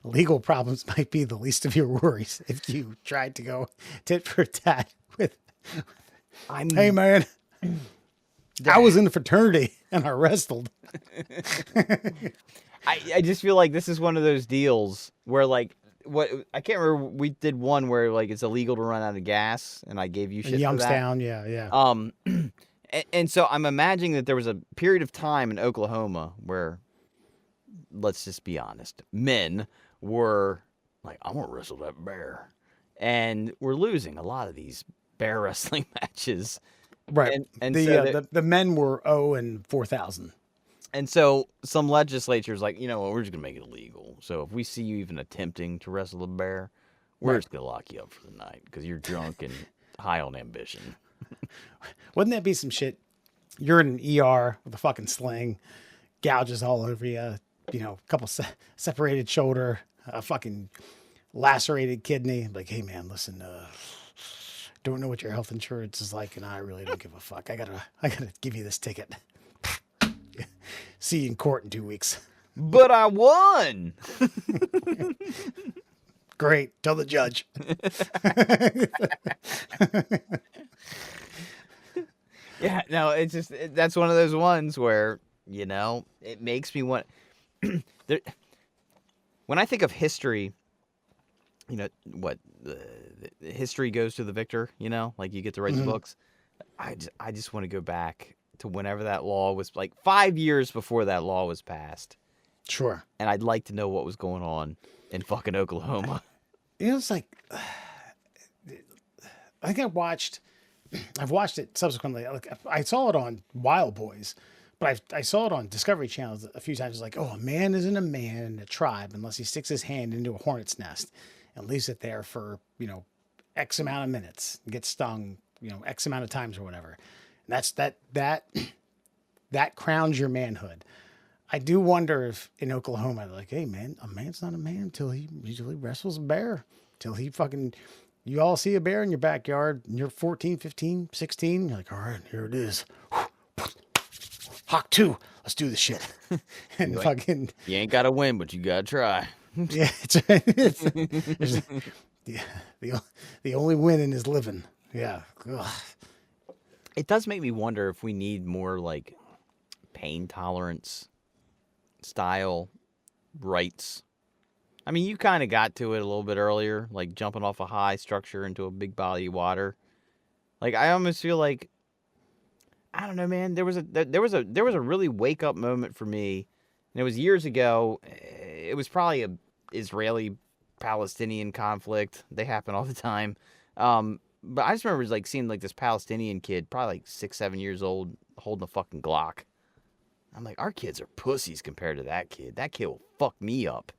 legal problems might be the least of your worries if you tried to go tit for tat with, hey man, I was in the fraternity and I wrestled.
I just feel like this is one of those deals where like I can't remember, we did one where like it's illegal to run out of gas and I gave you shit
In
for that.
Youngstown, yeah.
And so I'm imagining that there was a period of time in Oklahoma where, let's just be honest, men were like, I'm going to wrestle that bear. And we're losing a lot of these bear wrestling matches.
Right.
And
the men were 0 and 4,000.
And so some legislatures like, you know what, we're just going to make it illegal. So if we see you even attempting to wrestle a bear, we're just going to lock you up for the night because you're drunk and high on ambition.
Wouldn't that be some shit? You're in an ER with a fucking sling, gouges all over you, a couple separated shoulder, a fucking lacerated kidney. Like, hey man, listen, don't know what your health insurance is like, and I really don't give a fuck. I gotta give you this ticket. See you in court in 2 weeks.
But I won.
Great. Tell the judge.
Yeah, no, it's just that's one of those ones where, it makes me want when I think of history, what the history goes to the victor, like you get to write the books. I just want to go back to whenever that law was, like 5 years before that law was passed.
Sure.
And I'd like to know what was going on in fucking Oklahoma.
It's like, I think I've watched it subsequently. Like, I saw it on Wild Boys, but I saw it on Discovery Channel a few times. It's like, oh, a man isn't a man in a tribe unless he sticks his hand into a hornet's nest and leaves it there for, X amount of minutes, gets stung, X amount of times or whatever. And that's that crowns your manhood. I do wonder if in Oklahoma, they're like, hey man, a man's not a man until he wrestles a bear, till he fucking, you all see a bear in your backyard and you're 14, 15, 16. You're like, all right, here it is. Hawk 2, let's do this shit. And
like,
fucking,
you ain't got to win, but you got to try.
Yeah, the only winning is living. Yeah. Ugh.
It does make me wonder if we need more like pain tolerance style rights. I mean, you kind of got to it a little bit earlier, like jumping off a high structure into a big body of water. Like I almost feel like, I don't know, man. There was a really wake up moment for me, and it was years ago. It was probably a Israeli-Palestinian conflict. They happen all the time. But I just remember like seeing like this Palestinian kid, probably like 6, 7 years old, holding a fucking Glock. I'm like, our kids are pussies compared to that kid. That kid will fuck me up.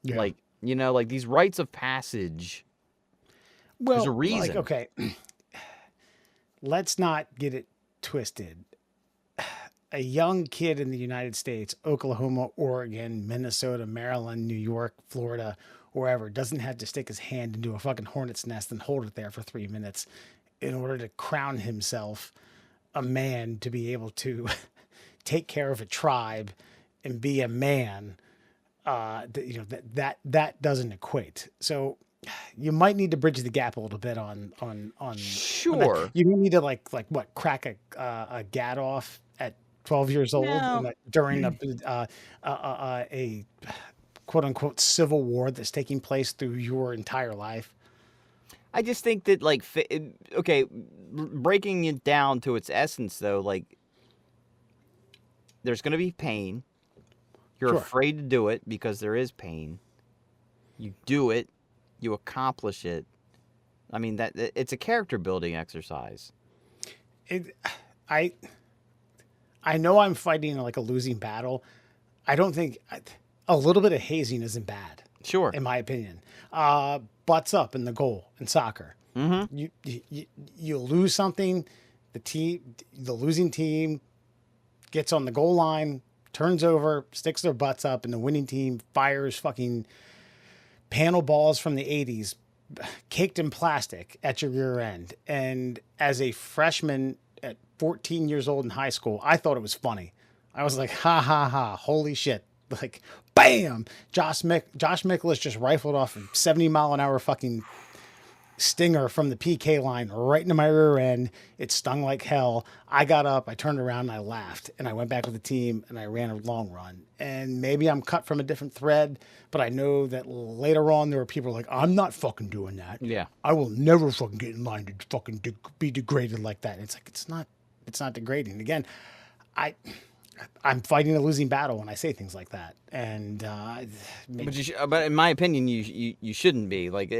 Yeah. Like, like these rites of passage.
Well,
there's a reason.
Like, okay, let's not get it twisted. A young kid in the United States, Oklahoma, Oregon, Minnesota, Maryland, New York, Florida, wherever, doesn't have to stick his hand into a fucking hornet's nest and hold it there for 3 minutes in order to crown himself a man to be able to take care of a tribe and be a man. That doesn't equate. So you might need to bridge the gap a little bit on
Sure.
you don't need to like what crack a gat off at 12 years old
No.
during a quote unquote civil war that's taking place through your entire life.
I just think that, like, okay, breaking it down to its essence, though, like, there's going to be pain. You're
Sure.
afraid to do it because there is pain. You do it. You accomplish it. I mean, it's a character building exercise.
I know I'm fighting like a losing battle. I don't think a little bit of hazing isn't bad.
Sure.
In my opinion. Butts up in the goal in soccer.
Mm-hmm.
You lose something, the losing team gets on the goal line, turns over, sticks their butts up, and the winning team fires fucking panel balls from the 80s caked in plastic at your rear end. And as a freshman at 14 years old in high school, I thought it was funny. I was like, ha ha ha, holy shit. Like, bam! Josh Michaelis just rifled off a 70-mile-an-hour fucking stinger from the PK line right into my rear end. It stung like hell. I got up, I turned around, and I laughed. And I went back with the team, and I ran a long run. And maybe I'm cut from a different thread, but I know that later on there were people like, I'm not fucking doing that.
Yeah.
I will never fucking get in line to fucking be degraded like that. And it's like, it's not degrading. Again, I'm fighting a losing battle when I say things like that, and
but in my opinion, you shouldn't be. Like,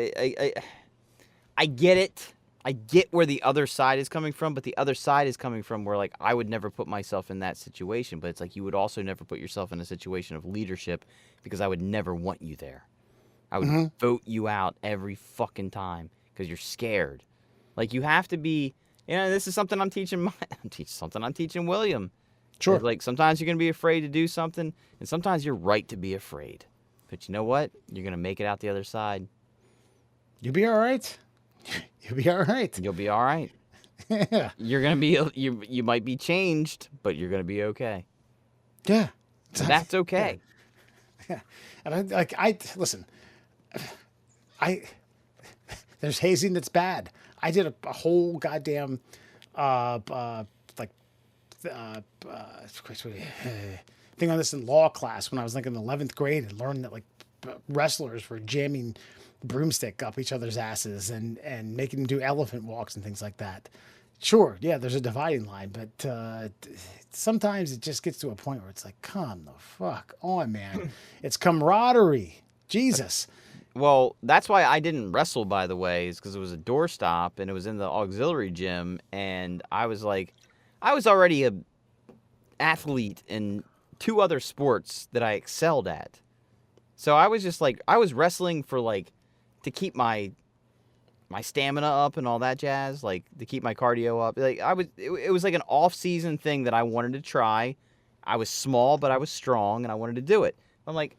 I get it. I get where the other side is coming from, but the other side is coming from where, like, I would never put myself in that situation. But it's like you would also never put yourself in a situation of leadership because I would never want you there. I would vote you out every fucking time because you're scared. Like, you have to be. This is something I'm teaching. I'm teaching William.
Sure.
Like, sometimes you're going to be afraid to do something, and sometimes you're right to be afraid. But you know what? You're going to make it out the other side.
You'll be all right. You'll be all right.
You'll be all right.
Yeah.
You're going to be, you might be changed, but you're going to be okay.
Yeah.
And that's okay.
Yeah. And listen, there's hazing that's bad. I did a whole goddamn, thing on this in law class when I was like in 11th grade and learned that like wrestlers were jamming the broomstick up each other's asses and making them do elephant walks and things like that. Sure, yeah, there's a dividing line, but sometimes it just gets to a point where it's like, come the fuck on, man. It's camaraderie. Jesus.
Well, that's why I didn't wrestle, by the way, is because it was a doorstop and it was in the auxiliary gym, and I was already a athlete in 2 other sports that I excelled at. So I was just like, I was wrestling for like to keep my stamina up and all that jazz, like to keep my cardio up. Like it was like an off-season thing that I wanted to try. I was small, but I was strong and I wanted to do it. I'm like,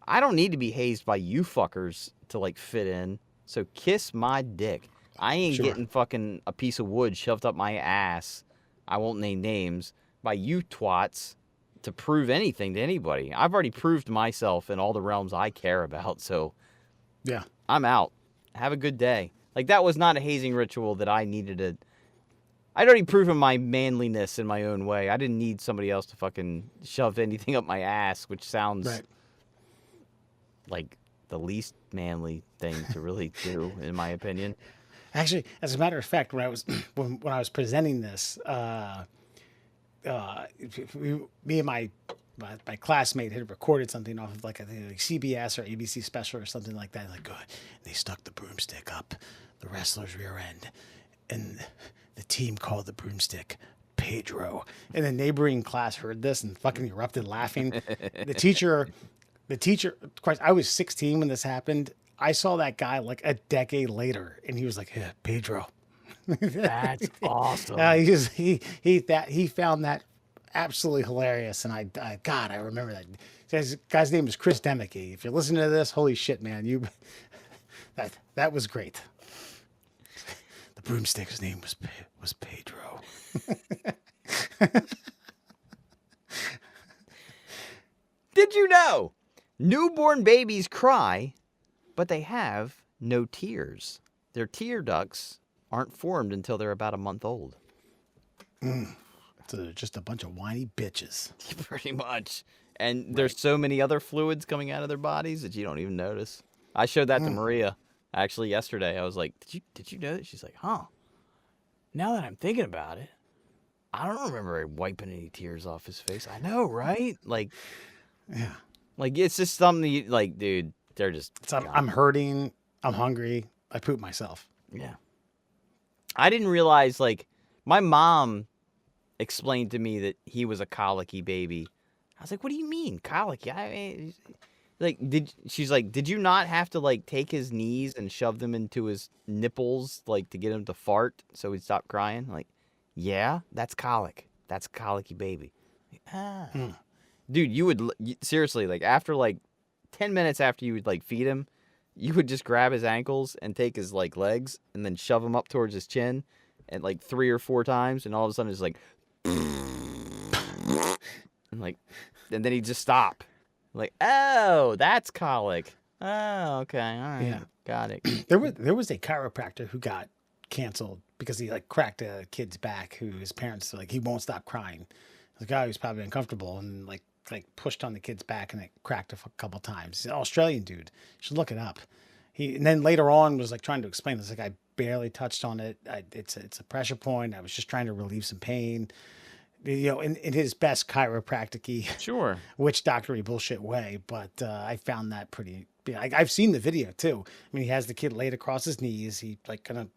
I don't need to be hazed by you fuckers to like fit in. So kiss my dick. I ain't getting fucking a piece of wood shoved up my ass. I won't name names by you twats to prove anything to anybody. I've already proved myself in all the realms I care about. So
yeah,
I'm out. Have a good day. Like, that was not a hazing ritual that I needed to. I'd already proven my manliness in my own way. I didn't need somebody else to fucking shove anything up my ass, which sounds like the least manly thing to really do, in my opinion.
Actually, as a matter of fact, when I was presenting this, me and my classmate had recorded something off of like I think like CBS or ABC special or something like that. Like, they stuck the broomstick up the wrestler's rear end, and the team called the broomstick Pedro. And the neighboring class heard this and fucking erupted laughing. The teacher, of course, I was 16 when this happened. I saw that guy like a decade later, and he was like, "Yeah, Pedro."
That's awesome.
He found that absolutely hilarious, and God, I remember that. His guy's name is Chris Demicky. If you're listening to this, holy shit, man, that was great. The broomstick's name was Pedro.
Did you know newborn babies cry, but they have no tears? Their tear ducts aren't formed until they're about a month old.
So they're just a bunch of whiny bitches.
Pretty much. And there's so many other fluids coming out of their bodies that you don't even notice. I showed that to Maria actually yesterday. I was like, did you know that? She's like, huh. Now that I'm thinking about it, I don't remember wiping any tears off his face. I know, right? Like,
Yeah.
Like, it's just something you, like, dude, they're just...
I'm hurting. I'm hungry. I poop myself.
Yeah. I didn't realize, like, my mom explained to me that he was a colicky baby. I was like, what do you mean, colicky? I mean, like, she's like, did you not have to, like, take his knees and shove them into his nipples, like, to get him to fart so he'd stop crying? Like, yeah, that's colic. That's a colicky baby. Like, Dude, seriously, like, after, like, 10 minutes after you would, like, feed him, you would just grab his ankles and take his, like, legs and then shove them up towards his chin and, like, 3 or 4 times, and all of a sudden it's like, and, like, and then he'd just stop. Like, oh, that's colic. Oh, okay, all right,
Yeah.
got it.
There was a chiropractor who got canceled because he like cracked a kid's back who his parents like he won't stop crying. The guy was probably uncomfortable and like pushed on the kid's back and it cracked a couple times. He's an Australian dude. You should look it up. And then later on was like trying to explain this. Like I barely touched on it. It's a pressure point. I was just trying to relieve some pain. You know, in his best chiropractic-y,
Sure.
witch doctory bullshit way. But I found that pretty. I've seen the video too. I mean, he has the kid laid across his knees. He like kind of,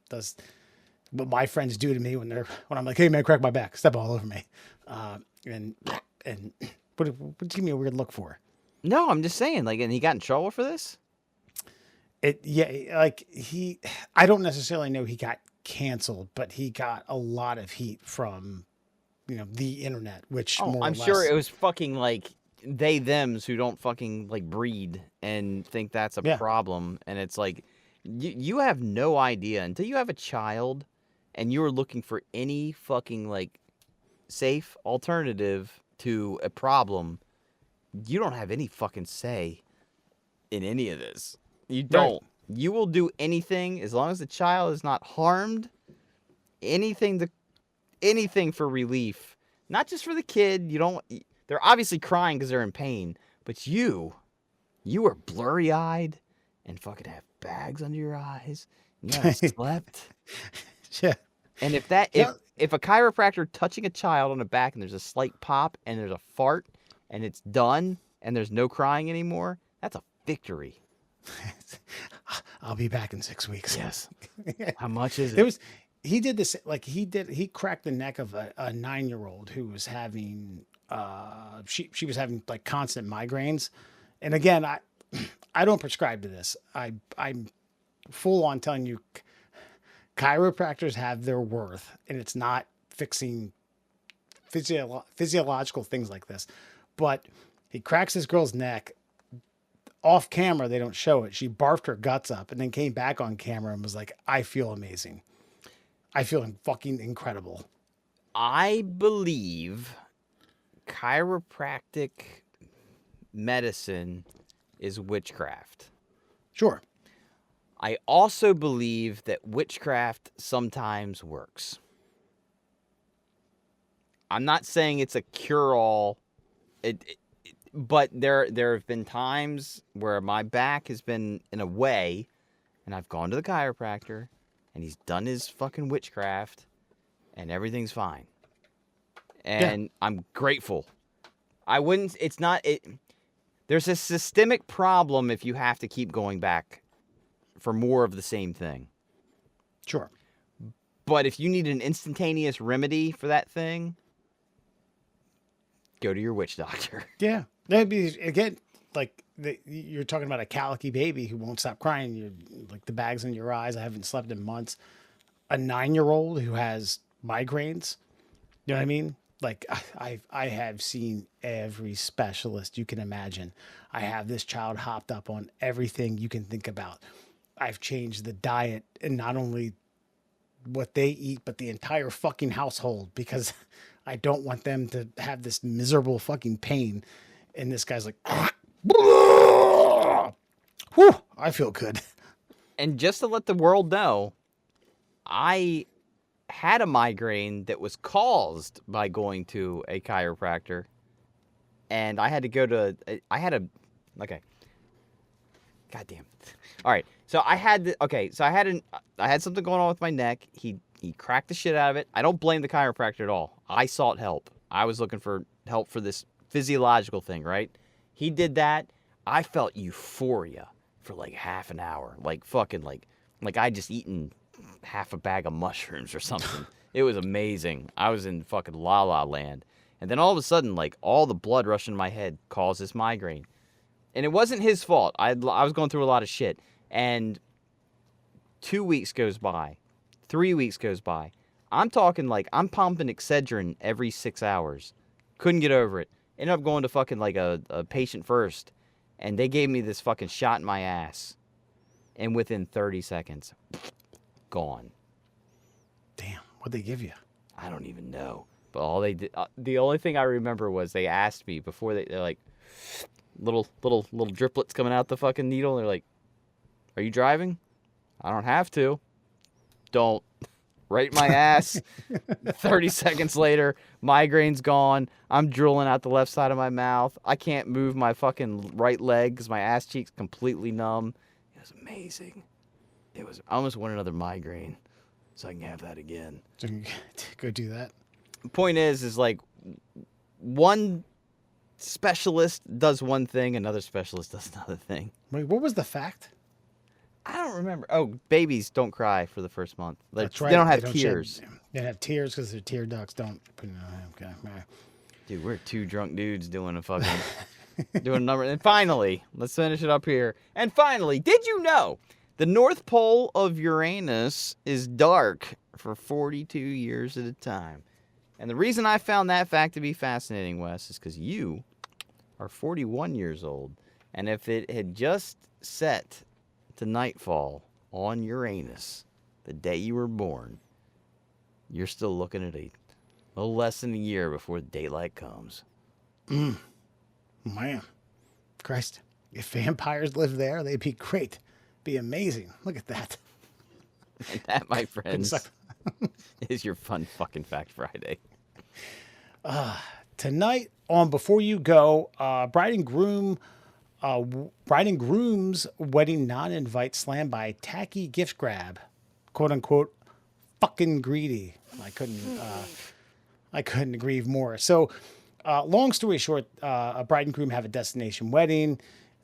does what my friends do to me when I'm like, hey man, crack my back, step all over me, and what do you give me a weird look for?
No, I'm just saying, like, and he got in trouble for this?
I don't necessarily know he got canceled, but he got a lot of heat from, the internet, which more
I'm
or less,
sure it was fucking like thems who don't fucking like breed and think that's a problem. And it's like, you have no idea until you have a child and you're looking for any fucking like safe alternative to a problem. You don't have any fucking say in any of this. You don't. Right. You will do anything as long as the child is not harmed. Anything for relief. Not just for the kid. They're obviously crying because they're in pain. But you are blurry-eyed and fucking have bags under your eyes. You haven't slept.
Yeah.
And if a chiropractor touching a child on the back and there's a slight pop and there's a fart and it's done and there's no crying anymore, that's a victory.
I'll be back in 6 weeks.
Yes. How much is it?
He cracked the neck of a 9-year-old who was having she was having like constant migraines. And again, I don't prescribe to this. I'm full on telling you chiropractors have their worth, and it's not fixing physiological things like this. But he cracks this girl's neck. Off camera, they don't show it. She barfed her guts up and then came back on camera and was like, I feel amazing. I feel fucking incredible.
I believe chiropractic medicine is witchcraft.
Sure.
I also believe that witchcraft sometimes works. I'm not saying it's a cure-all. But there have been times where my back has been in a way, and I've gone to the chiropractor, and he's done his fucking witchcraft, and everything's fine. And I'm grateful. There's a systemic problem if you have to keep going back for more of the same thing.
Sure.
But if you need an instantaneous remedy for that thing, go to your witch doctor.
Yeah. That'd be, again, like you're talking about a colicky baby who won't stop crying. You're like the bags in your eyes. I haven't slept in months. a 9-year-old who has migraines. You know what I mean? Like I have seen every specialist you can imagine. I have this child hopped up on everything you can think about. I've changed the diet and not only what they eat, but the entire fucking household because I don't want them to have this miserable fucking pain. And this guy's like, whew, I feel good.
And just to let the world know, I had a migraine that was caused by going to a chiropractor, and I had to go to. Okay. Goddamn. All right. So I had I had something going on with my neck. He cracked the shit out of it. I don't blame the chiropractor at all. I sought help. I was looking for help for this physiological thing, right? He did that. I felt euphoria for like half an hour. Like fucking like I just eaten half a bag of mushrooms or something. It was amazing. I was in fucking la la land. And then all of a sudden, like all the blood rushing in my head caused this migraine. And it wasn't his fault. I was going through a lot of shit. And 2 weeks goes by. 3 weeks goes by. I'm talking like I'm pumping Excedrin every 6 hours. Couldn't get over it. Ended up going to fucking like a patient first. And they gave me this fucking shot in my ass. And within 30 seconds, gone.
Damn, what'd they give you?
I don't even know. But all they did, the only thing I remember was they asked me before they're like, little driplets coming out the fucking needle. They're like, "Are you driving?" I don't have to. Don't. Right in my ass. 30 seconds later, migraine's gone. I'm drooling out the left side of my mouth. I can't move my fucking right leg because my ass cheek's completely numb. It was amazing. I almost want another migraine so I can have that again.
So go do that.
The point is like one specialist does one thing, another specialist does another thing.
Wait, what was the fact?
I don't remember. Oh, babies don't cry for the first month.
That's right.
They don't have tears.
They don't have tears because their tear ducts don't. Okay.
Dude, we're two drunk dudes doing a fucking doing a number. And finally, let's finish it up here. And finally, did you know the North Pole of Uranus is dark for 42 years at a time? And the reason I found that fact to be fascinating, Wes, is because you are 41 years old. And if it had just set to nightfall on Uranus the day you were born, you're still looking at a little less than a year before daylight comes.
Man, Christ, if vampires lived there, they'd be great. Be amazing. Look at that.
And that, my friends, is your fun fucking fact Friday.
Tonight on Before You Go, bride and groom's wedding non-invite slammed by tacky gift grab, quote unquote, fucking greedy. I couldn't agree more. So, long story short, a bride and groom have a destination wedding.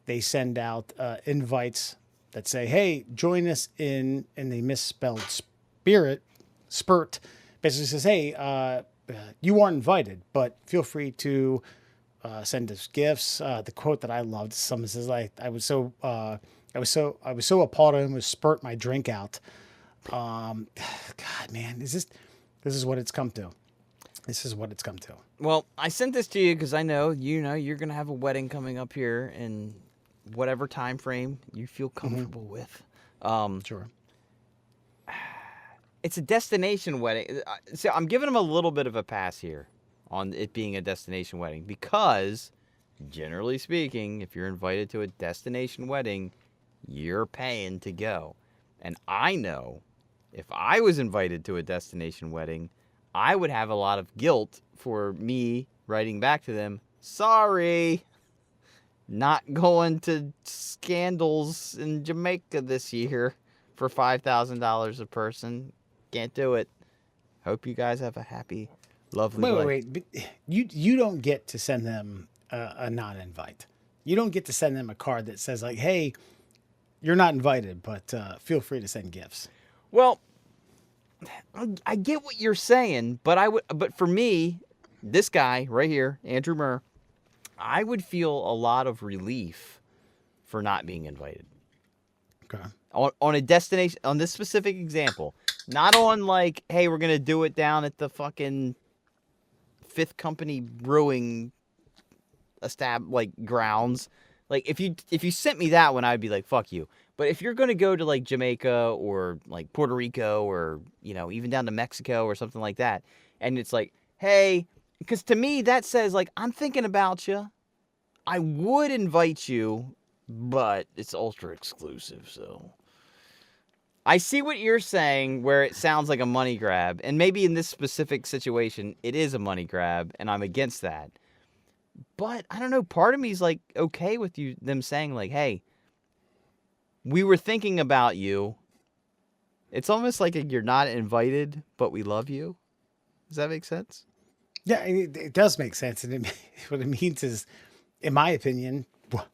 They send out invites that say, "Hey, join us in," and they misspelled spurt. Basically says, "Hey, you aren't invited, but feel free to send us gifts." The quote that I loved, someone says, "Like I was so appalled I almost spurt my drink out." God, man, this is what it's come to. This is what it's come to.
Well, I sent this to you because I know you're gonna have a wedding coming up here in whatever time frame you feel comfortable with.
Sure.
It's a destination wedding. So I'm giving them a little bit of a pass here on it being a destination wedding because, generally speaking, if you're invited to a destination wedding, you're paying to go. And I know if I was invited to a destination wedding, I would have a lot of guilt for me writing back to them, "Sorry, not going to Scandals in Jamaica this year for $5,000 a person. Can't do it. Hope you guys have a happy, lovely life."
Wait. But you don't get to send them a non-invite. You don't get to send them a card that says like, "Hey, you're not invited, but feel free to send gifts."
Well, I get what you're saying, but for me, this guy right here, Andrew Murr, I would feel a lot of relief for not being invited.
Okay.
On a destination, on this specific example, not on like, hey, we're gonna do it down at the fucking Fifth Company Brewing like grounds. Like if you sent me that one, I'd be like, fuck you. But if you're gonna go to like Jamaica or like Puerto Rico or even down to Mexico or something like that, and it's like, hey, because to me that says like I'm thinking about you. I would invite you, but it's ultra exclusive, so. I see what you're saying where it sounds like a money grab, and maybe in this specific situation, it is a money grab, and I'm against that. But I don't know, part of me is like okay with them saying like, hey, we were thinking about you. It's almost like you're not invited, but we love you. Does that make sense?
Yeah, it does make sense. And what it means is, in my opinion,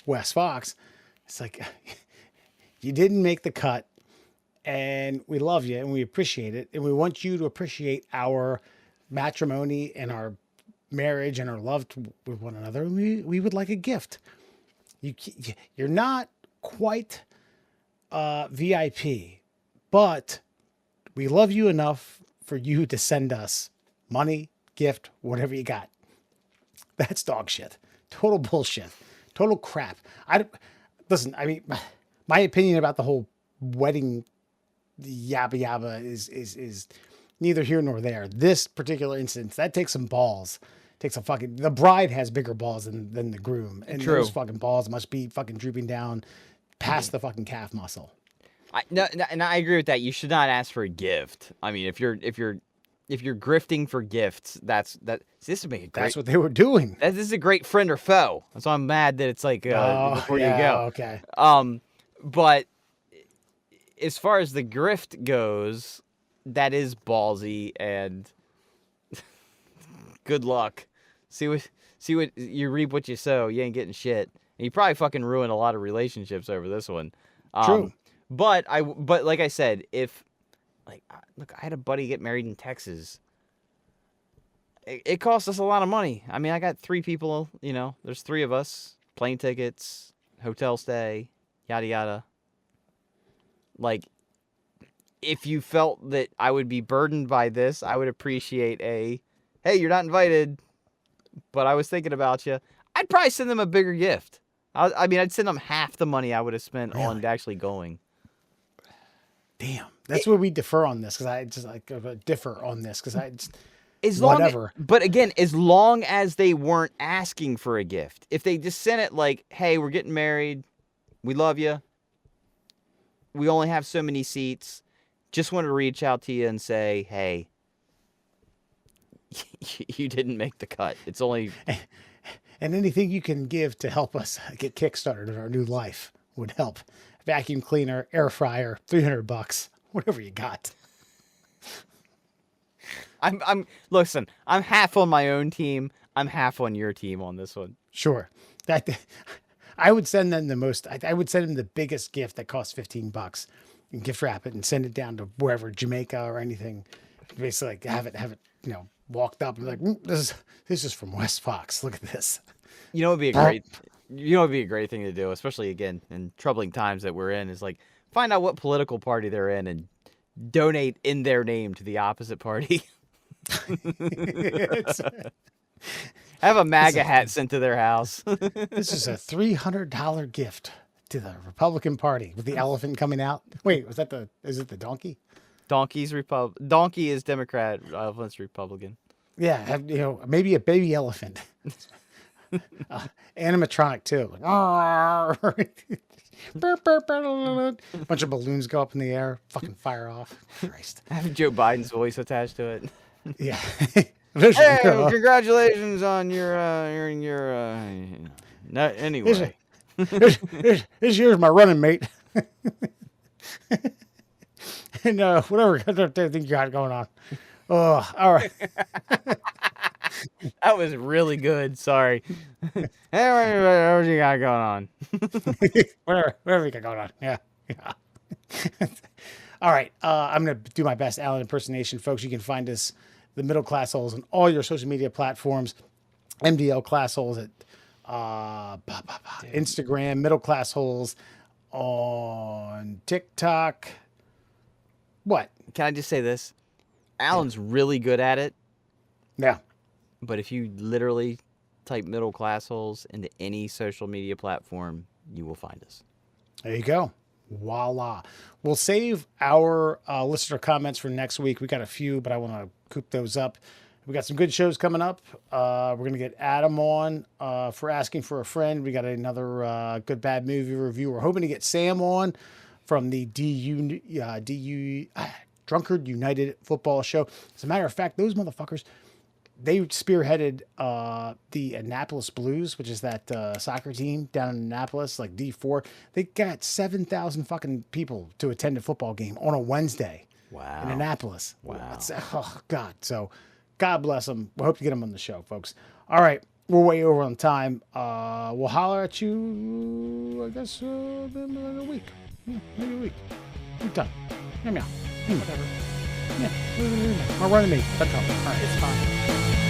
Wes Fox, it's like, you didn't make the cut, and we love you and we appreciate it. And we want you to appreciate our matrimony and our marriage and our love with one another. We would like a gift. You're not quite VIP, but we love you enough for you to send us money, gift, whatever you got. That's dog shit. Total bullshit. Total crap. Listen. I mean, my opinion about the whole wedding yabba yabba is neither here nor there. This particular instance, that takes some balls. Takes a fucking. The bride has bigger balls than the groom, and
True.
those fucking balls must be fucking drooping down past the fucking calf muscle.
No, and I agree with that. You should not ask for a gift. I mean, if you're grifting for gifts, this would be a great.
That's what they were doing.
This is a great friend or foe. So I'm mad that it's like before you go.
Okay.
But as far as the grift goes, that is ballsy and good luck. See what you reap what you sow. You ain't getting shit. And you probably fucking ruined a lot of relationships over this one.
True.
But like I said, if look, I had a buddy get married in Texas. It cost us a lot of money. I mean, I got 3 people, there's 3 of us, plane tickets, hotel stay, yada yada. Like, if you felt that I would be burdened by this, I would appreciate hey, you're not invited, but I was thinking about you. I'd probably send them a bigger gift. I'd send them half the money I would have spent on actually going.
Damn, that's where we differ on this, because I just differ on this because I just
whatever. But again, as long as they weren't asking for a gift, if they just sent it like, "Hey, we're getting married, we love you, we only have so many seats, just wanted to reach out to you and say, hey, you didn't make the cut. It's only."
And anything you can give to help us get kickstarted in our new life would help. Vacuum cleaner, air fryer, $300, whatever you got.
Listen, I'm half on my own team. I'm half on your team on this one.
Sure. I would send them I would send them the biggest gift that costs $15 and gift wrap it and send it down to wherever, Jamaica or anything. Basically, like, have it, walked up and be like, this is from West Fox. Look at this.
It'd be a great thing to do, especially again in troubling times that we're in, is like find out what political party they're in and donate in their name to the opposite party. Have a MAGA hat sent to their house.
This is a $300 gift to the Republican Party with the elephant coming out. Wait, is it the donkey?
Donkey is Democrat, elephant's Republican.
Yeah, maybe a baby elephant. Animatronic too. Bunch of balloons go up in the air, fucking fire off. Christ.
Have Joe Biden's voice attached to it.
Yeah.
Hey, congratulations on your anyway.
This year's my running mate. And whatever thing you got going on. Oh, all right.
That was really good. Sorry. Hey, what you got going on?
whatever you got going on. Yeah. All right. I'm going to do my best Alan impersonation, folks. You can find us, the Middle Class Holes, on all your social media platforms. MDL Class Holes at Instagram, Middle Class Holes on TikTok. What?
Can I just say this? Alan's really good at it,
Yeah.
but if you literally type middle class holes into any social media platform, you will find us.
There you go. Voila. We'll save our listener comments for next week. We got a few, but I want to coop those up. We got some good shows coming up. We're going to get Adam on for Asking for a Friend. We got another good bad movie review. We're hoping to get Sam on from the Drunkard United football show. As a matter of fact, those motherfuckers, they spearheaded the Annapolis Blues, which is that soccer team down in Annapolis, like D4. They got 7,000 fucking people to attend a football game on a Wednesday.
Wow.
In Annapolis.
Wow.
Oh, God. So, God bless them. We hope to get them on the show, folks. All right. We're way over on time. We'll holler at you, I guess, in a week. Yeah, maybe a week. We're done. Meow, meow. Whatever. Yeah. Or run to me. That's all. All right.
It's fine.